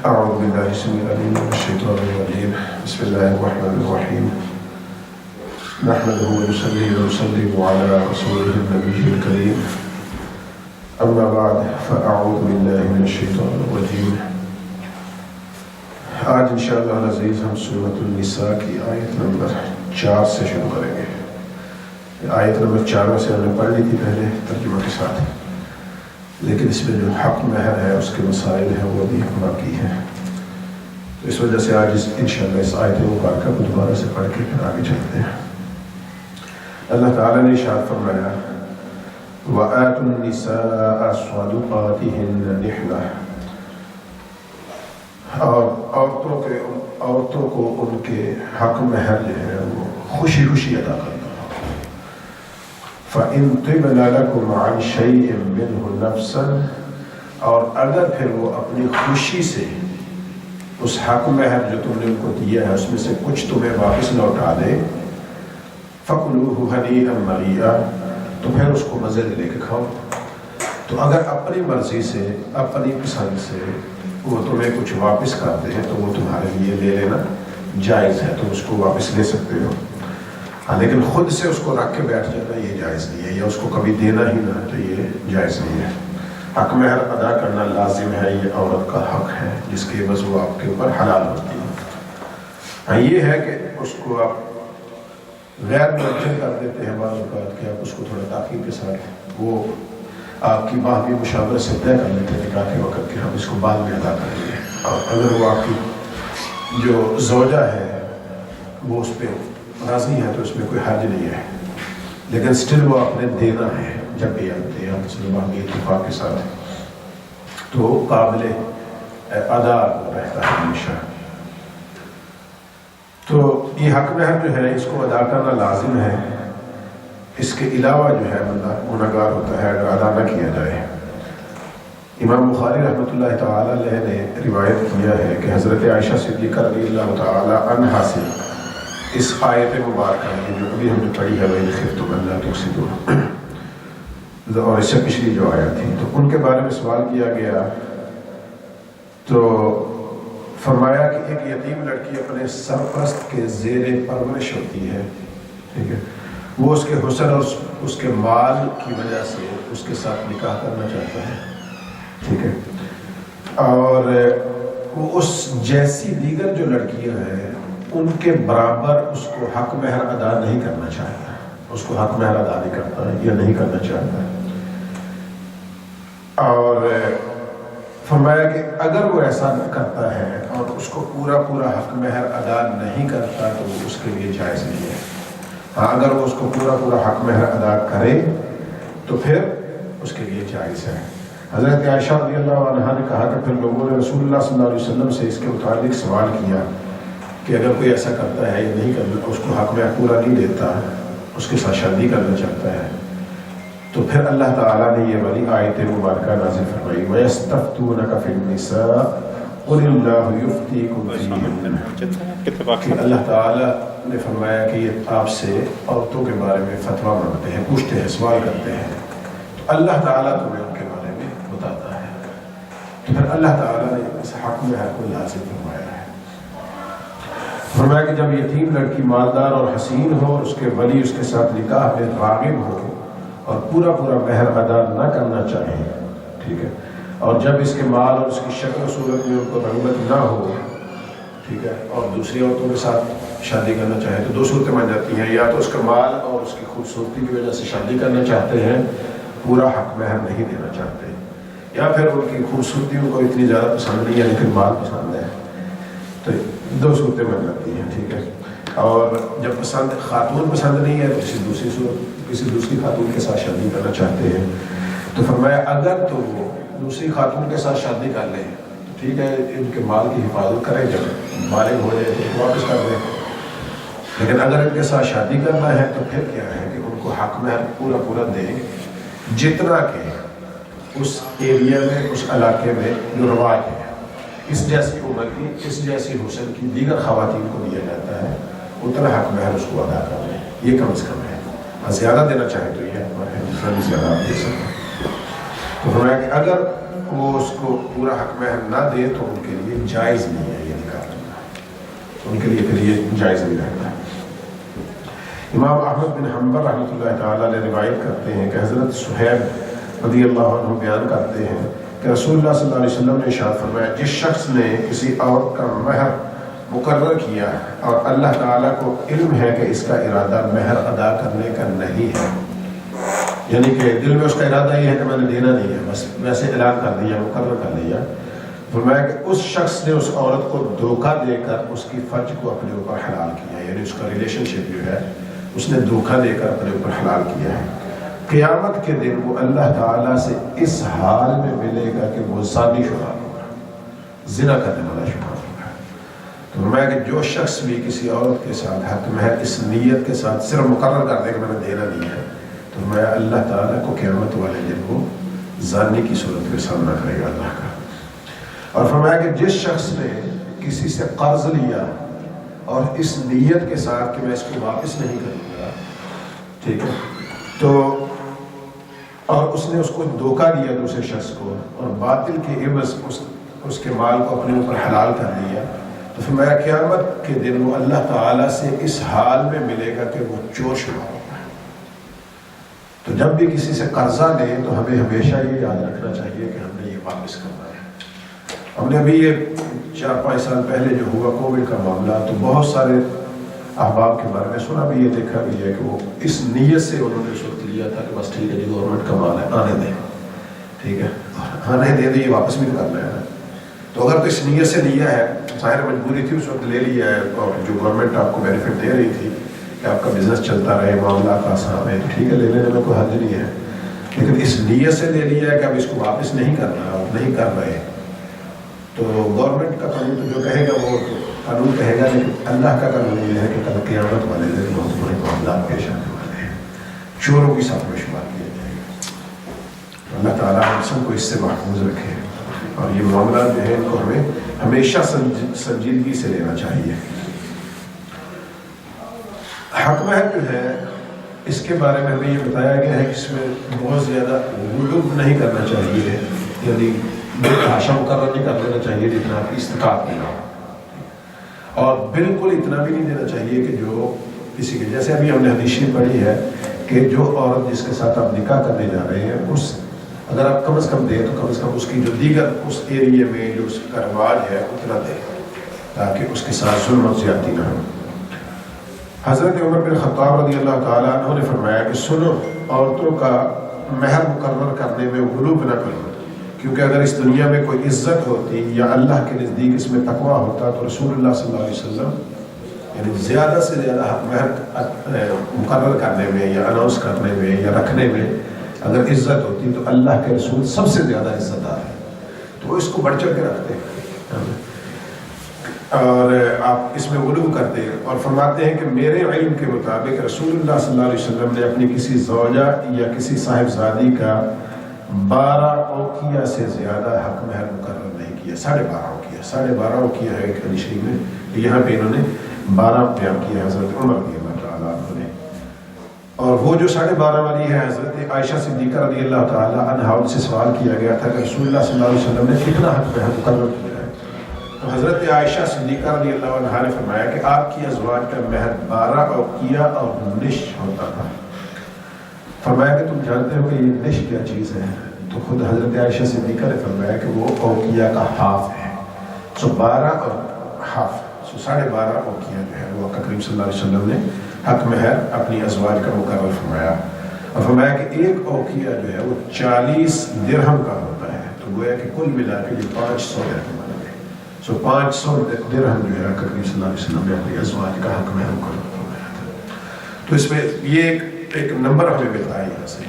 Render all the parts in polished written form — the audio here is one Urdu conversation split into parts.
أعوذ بالله السميع العليم من الشيطان الرجيم بسم الله الرحمن الرحيم نحمده ونصلي ونسلم على رسوله النبي الكريم أما بعد فأعوذ بالله من الشيطان الرجيم آج انشاءاللہ العزیز ہم سورۃ النساء کی آیت نمبر 4 سے شروع کریں گے۔ آیت نمبر 4 سے ہم نے پڑھ لی تھی پہلے ترجمہ کے ساتھ، لیکن اس میں جو حق مہر ہے اس کے مسائل ہیں وہ بھی باقی ہیں، تو اس وجہ سے آج انشاءاللہ اس آیت مبارکہ کو دوبارہ سے پڑھ کے پھر آگے چلتے ہیں۔ اللہ تعالیٰ نے ارشاد فرمایا وَآتُوا النِّسَاءَ صَدُقَاتِهِنَّ نِحْلَةً، اور عورتوں کو ان کے حق مہر جو ہے وہ خوشی خوشی ادا کرنا۔ فَإِن طِبْنَ لَكُمْ عَنْ شَيْءٍ مِّنْهُ نَفْسًا، اور اگر پھر وہ اپنی خوشی سے اس حق مہر جو تم نے ان کو دیا ہے اس میں سے کچھ تمہیں واپس لوٹا دے، فَكُلُوهُ هَنِيئًا مَرِيئًا، تو پھر اس کو مزے لے کے کھاؤ۔ تو اگر اپنی مرضی سے اپنی پسند سے وہ تمہیں کچھ واپس کرتے ہیں تو وہ تمہارے لیے لے لینا جائز ہے، تم اس کو واپس لے سکتے ہو، لیکن خود سے اس کو رکھ کے بیٹھ جانا یہ جائز نہیں ہے، یا اس کو کبھی دینا ہی نہ تو یہ جائز نہیں ہے۔ حق مہر ادا کرنا لازم ہے، یہ عورت کا حق ہے جس کی عوض وہ آپ کے اوپر حلال ہوتی ہے۔ ہاں یہ ہے کہ اس کو آپ غیر مرجع کر دیتے ہیں بعض اوقات کہ آپ اس کو تھوڑا تاخیر کے ساتھ وہ آپ کی باہمی مشاورت سے طے کر لیتے ہیں نکاح کے وقت کہ ہم اس کو بعد میں ادا کریں گے، اور اگر وہ آپ کی جو زوجہ ہے وہ اس پہ راضی ہے تو اس میں کوئی حرج نہیں ہے، لیکن سٹل وہ آپ نے دینا ہے جب بھی آتے ہیں باہمی اتفاق کے ساتھ، تو قابل ادا رہتا ہے ہمیشہ۔ تو یہ حق مہر جو ہے اس کو ادا کرنا لازم ہے، اس کے علاوہ جو ہے بندہ گنہگار ہوتا ہے اگر ادا نہ کیا جائے۔ امام بخاری رحمۃ اللہ تعالی علیہ نے روایت کیا ہے کہ حضرت عائشہ صدیقہ رضی اللہ تعالی عنہا سے اس آیت مبارکہ یہ جو ابھی ہم نے پڑھی ہے وَإِنْ خِفْتُمْ أَلَّا تُقْسِطُوا، اور اس سے پچھلی جو آیت تھی تو ان کے بارے میں سوال کیا گیا، تو فرمایا کہ ایک یتیم لڑکی اپنے سرپرست کے زیر پرورش ہوتی ہے، ٹھیک ہے، وہ اس کے حسن اور اس کے مال کی وجہ سے اس کے ساتھ نکاح کرنا چاہتا ہے، ٹھیک ہے، اور وہ اس جیسی دیگر جو لڑکیاں ہیں ان کے برابر اس کو حق مہر ادا نہیں کرنا چاہتا، اس کو حق مہر ادا نہیں کرتا ہے یا نہیں کرنا چاہتا ہے، اور فرمایا کہ اگر وہ ایسا نہ کرتا ہے اور اس کو پورا حق مہر ادا نہیں کرتا تو وہ اس کے لیے جائز نہیں ہے۔ ہاں اگر وہ اس کو پورا حق مہر ادا کرے تو پھر اس کے لیے جائز ہے۔ حضرت عائشہ رضی اللہ عنہا نے کہا کہ پھر لوگوں نے رسول اللہ صلی اللہ علیہ وسلم سے اس کے متعلق سوال کیا کہ اگر کوئی ایسا کرتا ہے یا نہیں کرتا، اس کو حق مہر پورا نہیں دیتا، اس کے ساتھ شادی کرنا چاہتا ہے، تو پھر اللہ تعالیٰ نے یہ والی آیت مبارکہ نازل فرمائی وَيَسْتَفْتُونَكَ فِي النِّسَاءِ قُلِ اللَّهُ يُفْتِيكُمْ فِيهِنَّ، کہ اللہ تعالیٰ نے فرمایا کہ یہ آپ سے عورتوں کے بارے میں فتویٰ مانگتے ہیں، پوچھتے ہیں، سوال کرتے ہیں، تو اللہ تعالیٰ تمہیں ان کے بارے میں بتاتا ہے، تو پھر اللہ تعالیٰ نے اس حق مہر کو لازم فرمایا ہے۔ فرمایا کہ جب یتیم لڑکی مالدار اور حسین ہو اور اس کے ولی اس کے ساتھ نکاح میں راغب ہو اور پورا مہر ادا نہ کرنا چاہے، ٹھیک ہے، اور جب اس کے مال اور اس کی شکل و صورت میں ان کو رغبت نہ ہو، ٹھیک ہے، اور دوسری عورتوں کے ساتھ شادی کرنا چاہے تو دو صورتیں بن جاتی ہیں، یا تو اس کا مال اور اس کی خوبصورتی کی وجہ سے شادی کرنا چاہتے ہیں، پورا حق مہر نہیں دینا چاہتے، یا پھر ان کی خوبصورتی ان کو اتنی زیادہ پسند نہیں ہے لیکن مال پسند ہے، تو دو صورتیں بن جاتی ہیں، ٹھیک ہے، اور جب خاتون پسند نہیں ہے تو کسی دوسری خاتون کے ساتھ شادی کرنا چاہتے ہیں، تو فرمایا اگر تو وہ دوسری خاتون کے ساتھ شادی کر لیں تو ٹھیک ہے، ان کے مال کی حفاظت کریں، جب بالغ ہو جائے تو واپس کر دیں، لیکن اگر ان کے ساتھ شادی کرنا ہے تو پھر کیا ہے کہ ان کو حق مہر پورا دیں، جتنا کہ اس ایریا میں اس علاقے میں جو رواج ہے، اس جیسی عمر کی اس جیسی حسن کی دیگر خواتین کو دیا جاتا ہے، اتنا حق مہر اس کو ادا کر لیں، یہ کم از کم ہے، زیادہ دینا چاہے تو یہ زیادہ آپ دے سکتے ہیں۔ تو فرمایا کہ اگر وہ اس کو پورا حق مہر نہ دے تو ان کے لیے جائز نہیں ہے یہ نکاح کرنا، ان کے لیے پھر یہ جائز نہیں رہتا۔ امام احمد بن حنبل رحمۃ اللہ تعالیٰ علیہ روایت کرتے ہیں کہ حضرت صہیب رضی اللہ عنہ بیان کرتے ہیں کہ رسول اللہ صلی اللہ علیہ وسلم نے ارشاد فرمایا، جس شخص نے کسی عورت کا مہر مقرر کیا اور اللہ تعالیٰ کو علم ہے کہ اس کا ارادہ مہر ادا کرنے کا نہیں ہے، یعنی کہ دل میں اس کا ارادہ یہ ہے کہ میں نے دینا نہیں ہے، بس ویسے اعلان کر دیا، مقرر کر دیا، فرمایا کہ اس شخص نے اس عورت کو دھوکہ دے کر اس کی فرج کو اپنے اوپر حلال کیا، یعنی اس کا ریلیشن شپ جو ہے اس نے دھوکہ دے کر اپنے اوپر حلال کیا ہے۔ قیامت کے دن وہ اللہ تعالیٰ سے اس حال میں ملے گا کہ وہ زانی شمار ہوگا، زنا کرنے والا شمار ہوگا۔ تو فرمایا کہ جو شخص بھی کسی عورت کے ساتھ حق مہر اس نیت کے ساتھ صرف مقرر کر دے کہ میں نے دینا نہیں ہے، تو فرمایا اللہ تعالیٰ کو قیامت والے دن وہ زانی کی صورت میں سامنا کرے گا اللہ کا۔ اور فرمایا کہ جس شخص نے کسی سے قرض لیا اور اس نیت کے ساتھ کہ میں اس کو واپس نہیں کروں گا، ٹھیک ہے، تو اور اس نے اس کو دھوکہ دیا دوسرے شخص کو اور باطل کے عوض اس کے مال کو اپنے اوپر حلال کر لیا، تو فرمایا قیامت کے دن وہ اللہ تعالیٰ سے اس حال میں ملے گا کہ وہ چور شمار ہوگا۔ تو جب بھی کسی سے قرضہ لیں تو ہمیں ہمیشہ یہ یاد رکھنا چاہیے کہ ہم نے یہ واپس کرنا ہے۔ ہم نے ابھی یہ 4-5 سال پہلے جو ہوا کووڈ کا معاملہ، تو بہت سارے احباب کے بارے میں سنا بھی، یہ دیکھا بھی ہے کہ وہ اس نیت سے انہوں نے اس وقت لیا تھا کہ بس ٹھیک ہے جی گورنمنٹ کا مال ہے آنے دیں، ٹھیک ہے آنے دیں، یہ واپس بھی کرنا ہے نا۔ تو اگر تو اس نیت سے لیا ہے، ظاہر مجبوری تھی اس وقت لے لیا ہے، اور جو گورنمنٹ آپ کو بینیفٹ دے رہی تھی کہ آپ کا بزنس چلتا رہے، معاملات آسان ہے، تو ٹھیک ہے لے لینے میں کوئی حرج نہیں ہے، لیکن اس نیت سے لے لیا ہے کہ اب اس کو واپس نہیں کرنا، آپ نہیں کر رہے، تو گورنمنٹ کا قانون تو جو کہے گا وہ قانون کہے گا، لیکن اللہ کا قانون یہ ہے کہ کل قیامت والے دن بہت بڑے معاملات پیش آنے والے ہیں، چوروں کی ساتھ میں شمار کیا جائے گا۔ اللہ تعالیٰ ہم سب کو اس سے محفوظ رکھے، اور یہ معاملات جو ہے ان کو ہمیں ہمیشہ سنجیدگی سے لینا چاہیے۔ حق مہر جو ہے اس کے بارے میں ہمیں یہ بتایا گیا ہے کہ اس میں بہت زیادہ غلو نہیں کرنا چاہیے، یعنی بھاشا مقرر نہیں کر دینا چاہیے جتنا آپ کی استطاعت میں ہو، اور بالکل اتنا بھی نہیں دینا چاہیے کہ جو کسی کے، جیسے ابھی ہم نے حدیث پڑھی ہے کہ جو عورت جس کے ساتھ آپ نکاح کرنے جا رہے ہیں، اس اگر آپ کم از کم دیں تو کم از کم اس کی جو دیگر اس ایریے میں جو اس کا رواج ہے اتنا دیں، تاکہ اس کے ساتھ ظلم اور زیادتی نہ ہو۔ حضرت عمر بن خطاب رضی اللہ تعالیٰ عنہ نے فرمایا کہ سنو، عورتوں کا مہر مقرر کرنے میں غلو نہ کرو، کیونکہ اگر اس دنیا میں کوئی عزت ہوتی یا اللہ کے نزدیک اس میں تقویٰ ہوتا تو رسول اللہ صلی اللہ علیہ وسلم یعنی زیادہ سے زیادہ حق مہر مقرر کرنے میں یا اناؤنس کرنے میں یا رکھنے میں اگر عزت ہوتی تو اللہ کے رسول سب سے زیادہ عزت دار ہے، تو وہ اس کو بڑھ چڑھ کے رکھتے ہیں اور آپ اس میں غلو کرتے ہیں، اور فرماتے ہیں کہ میرے علم کے مطابق رسول اللہ صلی اللہ علیہ وسلم نے اپنی کسی زوجہ یا کسی صاحبزادی کا 12 اوقیہ سے زیادہ حق مہر مقرر نہیں کیا، 12.5 اوقیہ، 12.5 اوقیہ ہے ایک حدیث شریف میں، یہاں پہ انہوں نے 12 بیان کیا حضرت عمر رضی اللہ تعالیٰ عنہ نے، اور وہ جو 12.5 والی ہے حضرت عائشہ صدیقہ رضی اللہ تعالیٰ عنہا، ان سے سوال کیا گیا تھا کہ رسول اللہ صلی اللہ علیہ وسلم نے کتنا حق مہر مقرر کیا ہے، تو حضرت عائشہ صدیقہ رضی اللہ عنہا نے فرمایا کہ آپ کی ازواج کا مہر 12 اوقیہ اور نصف ہوتا تھا۔ فرمایا کہ تم جانتے ہو کہ یہ نصف کیا چیز ہے؟ تو خود حضرت عائشہ صدیقہ نے فرمایا کہ وہ اوقیہ کا ہاف ہے، 12 اور ہاف، 12.5 اوقیہ جو ہے وہ کریم صلی اللہ علیہ وسلم نے حق مہر اپنی ازواج کا مقرر فرمایا، اور فرمایا کہ ایک اوقیہ جو ہے وہ 40 درہم کا ہوتا ہے، تو گویا کہ کل ملا کے یہ 500 درہم بن گئے، 500 درہم جو ہے کریم صلی اللہ علیہ وسلم نے اپنی ازواج کا حق مہر مقرر فرمایا تھا۔ تو اس میں یہ ایک نمبر ہمیں ملتا ہے یہاں سے،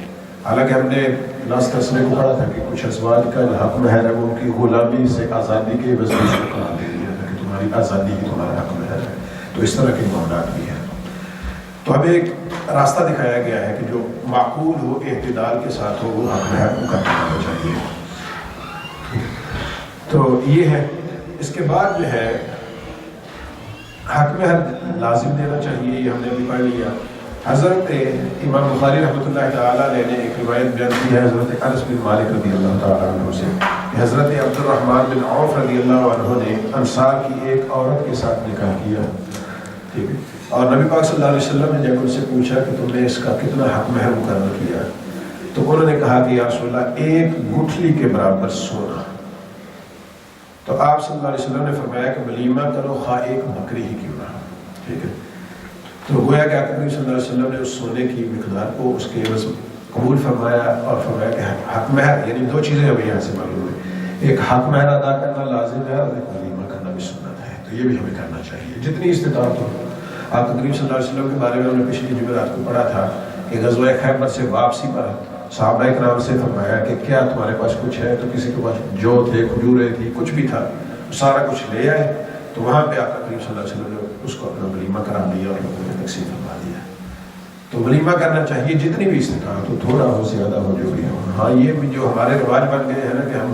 حالانکہ ہم نے لاسٹ تسلے کو پڑھا تھا کہ کچھ ازواج کا جو حق مہر ہے وہ ان کی غلامی سے آزادی کے وزیر کو قرار دے دیا تھا کہ تمہاری آزادی ہی تمہارا حق مہر ہے، تو اس طرح کے معاملات بھی ہیں۔ تو ہمیں ایک راستہ دکھایا گیا ہے کہ جو معقول ہو، اعتدال کے ساتھ ہو، وہ حق مہر مقرر کرنا چاہیے۔ تو یہ ہے، اس کے بعد جو ہے حق مہر لازم دینا چاہیے، یہ ہم نے ابھی پڑھ لیا۔ حضرت امام بخاری رحمۃ اللہ تعالیٰ علیہ نے ایک روایت بیان کی ہے حضرت انس بن مالک رضی اللہ تعالیٰ عنہ سے کہ حضرت عبد الرحمن بن عوف رضی اللہ عنہ نے انصار کی ایک عورت کے ساتھ نکاح کیا، ٹھیک ہے، اور نبی پاک صلی اللہ علیہ وسلم نے جب ان سے پوچھا کہ تم نے اس کا کتنا حق مہر مقرر کیا، تو انہوں نے کہا کہ یا رسول اللہ ایک گٹھلی کے برابر سونا۔ تو آپ صلی اللہ علیہ وسلم نے فرمایا کہ ولیمہ کرو خواہ ایک بکری ہی کیوں نہ، ٹھیک ہے۔ تو گویا کہ آقا صلی اللہ علیہ وسلم نے اس سونے کی مقدار کو اس کے عوض قبول فرمایا اور فرمایا کہ حق مہر، یعنی دو چیزیں ہمیں یہاں سے معلوم ہے، ایک حق مہر ادا کرنا لازم ہے اور ایک ولیمہ کرنا بھی سنت ہے، تو یہ بھی ہمیں کرنا چاہیے جتنی استطاعت ہو۔ آقا کریم صلی اللہ علیہ وسلم کے بارے میں ہم نے پچھلی جمعرات کو پڑھا تھا کہ غزوہ خیبر سے واپسی پر صحابہ کرام سے فرمایا کہ کیا تمہارے پاس کچھ ہے؟ تو کسی کے پاس جو تھے، کھجوریں تھی، کچھ بھی تھا، سارا کچھ لے آئے۔ تو وہاں پہ آقا کریم صلی اللہ علیہ وسلم نے اس کو اپنا ولیمہ کرا دیا اور لوگوں نے تقسیم فرما دیا۔ تو ولیمہ کرنا چاہیے جتنی بھی استطاعت ہو، تھوڑا ہو زیادہ ہو جو بھی ہو۔ ہاں یہ بھی جو ہمارے رواج بن گئے ہیں نا کہ ہم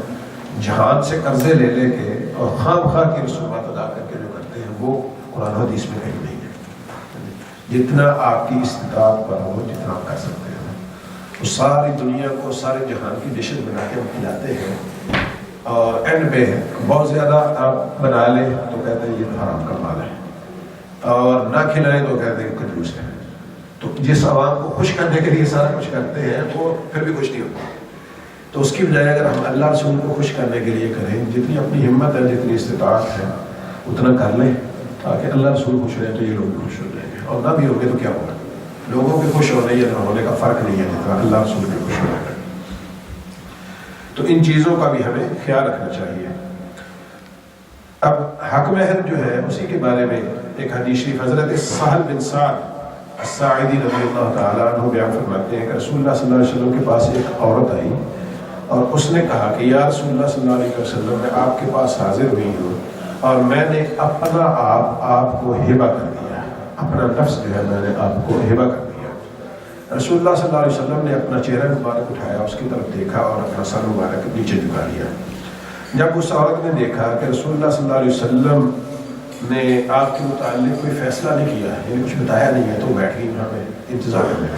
جہان سے قرضے لے لے کے اور خام خواہ کی رسومات ادا کر کے جو کرتے ہیں وہ قرآن حدیث میں کہیں نہیں ہے۔ جتنا آپ کی استطاعت پر ہو، جتنا آپ کر سکتے ہیں، وہ ساری دنیا کو، سارے جہان کی ڈشز بنا کے ہم کھلاتے ہیں، اور اینڈ پہ بہت زیادہ آپ بنا لیں تو کہتے ہیں یہ تو حرام کا مال ہے، اور نہ کھلائیں تو کہتے ہیں کنجوس ہے۔ تو جس عوام کو خوش کرنے کے لیے سارا کچھ کرتے ہیں وہ پھر بھی خوش نہیں ہوتا۔ تو اس کی بجائے اگر ہم اللہ رسول کو خوش کرنے کے لیے کریں، جتنی اپنی ہمت ہے، جتنی استطاعت ہے اتنا کر لیں، تاکہ اللہ رسول خوش رہے تو یہ لوگ بھی خوش ہو جائیں گے، اور نہ بھی ہوگے تو کیا ہوگا؟ لوگوں کے خوش ہونے یا نہ ہونے کا فرق نہیں ہے، جتنا اللہ رسول کے خوش ہونے کا۔ تو ان چیزوں کا بھی ہمیں خیال رکھنا چاہیے۔ اب حق مہر جو ہے اسی کے بارے میں ایک حدیث شریف حضرت سہل بن سعد الساعدی رضی اللہ تعالیٰ عنہ بیان فرماتے ہیں کہ رسول اللہ صلی اللہ علیہ وسلم کے پاس ایک عورت آئی اور اس نے کہا کہ یا رسول اللہ صلی اللہ علیہ وسلم میں آپ کے پاس حاضر ہوئی ہوں اور میں نے اپنا آپ کو ہبہ کر دیا، اپنا نفس جو ہے میں نے آپ کو ہبہ کر دیا۔ رسول اللہ صلی اللہ علیہ وسلم نے اپنا چہرہ مبارک اٹھایا، اس کی طرف دیکھا اور اپنا سر مبارک نیچے جھکا لیا۔ جب اس عورت نے دیکھا کہ رسول اللہ صلی اللہ علیہ وسلم نے آپ کے متعلق کوئی فیصلہ نہیں کیا، یعنی کچھ بتایا نہیں ہے، تو بیٹھ گئی وہاں پہ انتظار میں۔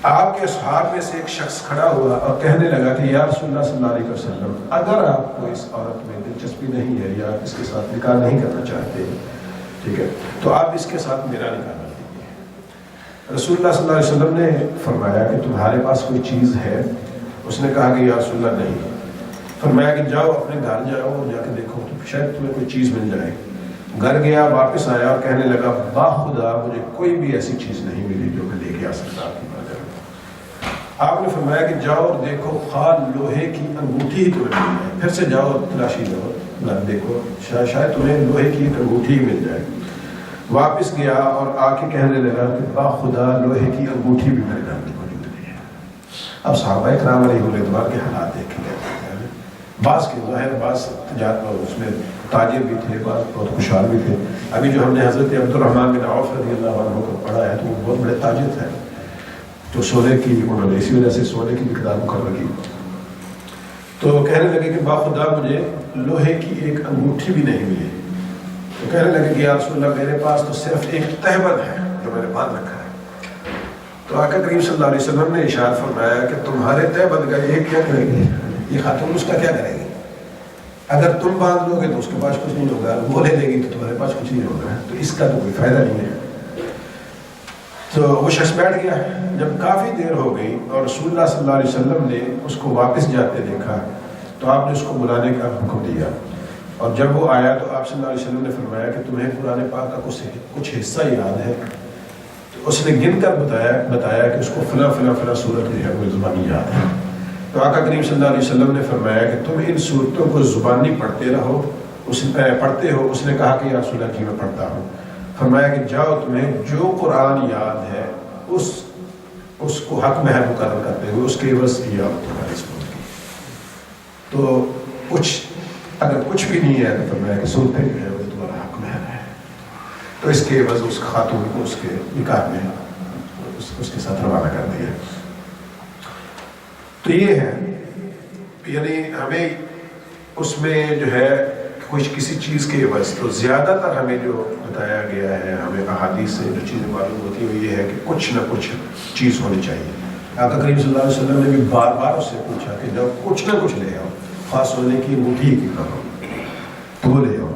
آپ کے اصحاب میں سے ایک شخص کھڑا ہوا اور کہنے لگا کہ یا رسول اللہ صلی اللہ علیہ وسلم اگر آپ کو اس عورت میں دلچسپی نہیں ہے یا اس کے ساتھ نکاح نہیں کرنا چاہتے، ٹھیک ہے، تو آپ اس کے ساتھ میرا نکاح کر دیجیے۔ رسول اللہ صلی اللہ علیہ وسلم نے فرمایا کہ تمہارے پاس کوئی چیز ہے؟ اس نے کہا کہ یا رسول اللہ نہیں۔ فرمایا کہ جاؤ اپنے گھر جاؤ اور جا کے دیکھو تو شاید تمہیں کوئی چیز مل جائے۔ گھر گیا، واپس آیا اور کہنے لگا باخدا مجھے کوئی بھی ایسی چیز نہیں ملی جو میں لے کے آ سکتا آپ کی بات۔ آپ نے فرمایا کہ جاؤ اور دیکھو خال لوہے کی انگوٹھی ہی تمہیں مل جائے، پھر سے جاؤ اور تلاشی لو، دیکھو شاید تمہیں لوہے کی ایک انگوٹھی ہی مل جائے۔ واپس گیا اور آ کے کہنے لگا کہ باخدا لوہے کی انگوٹھی بھی میرے گھر میں موجود نہیں ہے۔ اب صحابہ کرام علیہ رضوان کے حالات دیکھے گئے، بعض کے ظاہر بعض تجارت اور اس میں تاجر بھی تھے، بعض بہت خوشحال بھی تھے۔ ابھی جو ہم نے حضرت عبد الرحمن بن عوف رضی اللہ عنہ کو پڑھا ہے تو وہ بہت بڑے تاجر تھے، تو سونے کی انہوں نے اسی وجہ سے سونے کی مقدار مقرر کی۔ تو کہنے لگے کہ باخدا مجھے لوہے کی ایک انگوٹھی بھی نہیں ملی۔ تو کہنے لگے کہ یا رسول اللہ میرے پاس تو صرف ایک تہبند ہے جو میں نے باندھ رکھا ہے۔ تو آقا کریم صلی اللہ علیہ وسلم نے ارشاد فرمایا کہ تمہارے تہبند کا یہ کیا کرے گی؟ یہ خاتون اس کا کیا کرے گی؟ اگر تم باندھ لو گے تو اس کے پاس کچھ نہیں ہوگا، وہ لے لے گی تو تمہارے پاس کچھ نہیں ہوگا، تو اس کا تو کوئی فائدہ نہیں ہے۔ تو وہ شخص بیٹھ گیا۔ جب کافی دیر ہو گئی اور رسول اللہ صلی اللہ علیہ وسلم نے اس کو واپس جاتے دیکھا تو آپ نے اس کو بلانے کا حکم دیا، اور جب وہ آیا تو آپ صلی اللہ علیہ وسلم نے فرمایا کہ تمہیں قرآن پاک کا کچھ حصہ یاد ہے؟ تو اس نے گن کر بتایا کہ اس کو فلاں فلاں فلاں صورت جو ہے وہ زبانی یاد ہے۔ تو آقا کریم صلی اللہ علیہ وسلم نے فرمایا کہ تم ان صورتوں کو زبانی پڑھتے رہو، پڑھتے ہو۔ اس نے کہا کہ یا رسول اللہ جی میں پڑھتا ہوں۔ فرمایا کہ جاؤ تمہیں جو قرآن یاد ہے اس کو حق مہر مقرر کرتے ہوئے اس کے عوض کیا تمہاری اس ملک کی۔ تو اگر کچھ بھی نہیں ہے تو فرمایا کہ صورتیں جو ہے وہ تمہارا حق مہر ہے، تو اس کے عوض اس خاتون کو اس کے نکاح میں اس کے ساتھ روانہ کر دیا۔ تو یہ ہے، یعنی ہمیں اس میں جو ہے کچھ کسی چیز کے عوض، تو زیادہ تر ہمیں جو بتایا گیا ہے، ہمیں احادیث سے جو چیزیں معلوم ہوتی ہیں وہ یہ ہے کہ کچھ نہ کچھ چیز ہونی چاہیے۔ آقا کریم صلی اللہ علیہ وسلم نے بھی بار بار اس سے پوچھا کہ جب کچھ نہ کچھ لے آؤ، خاص ہونے کی انگوٹھی کی کہو تو وہ لے آؤ.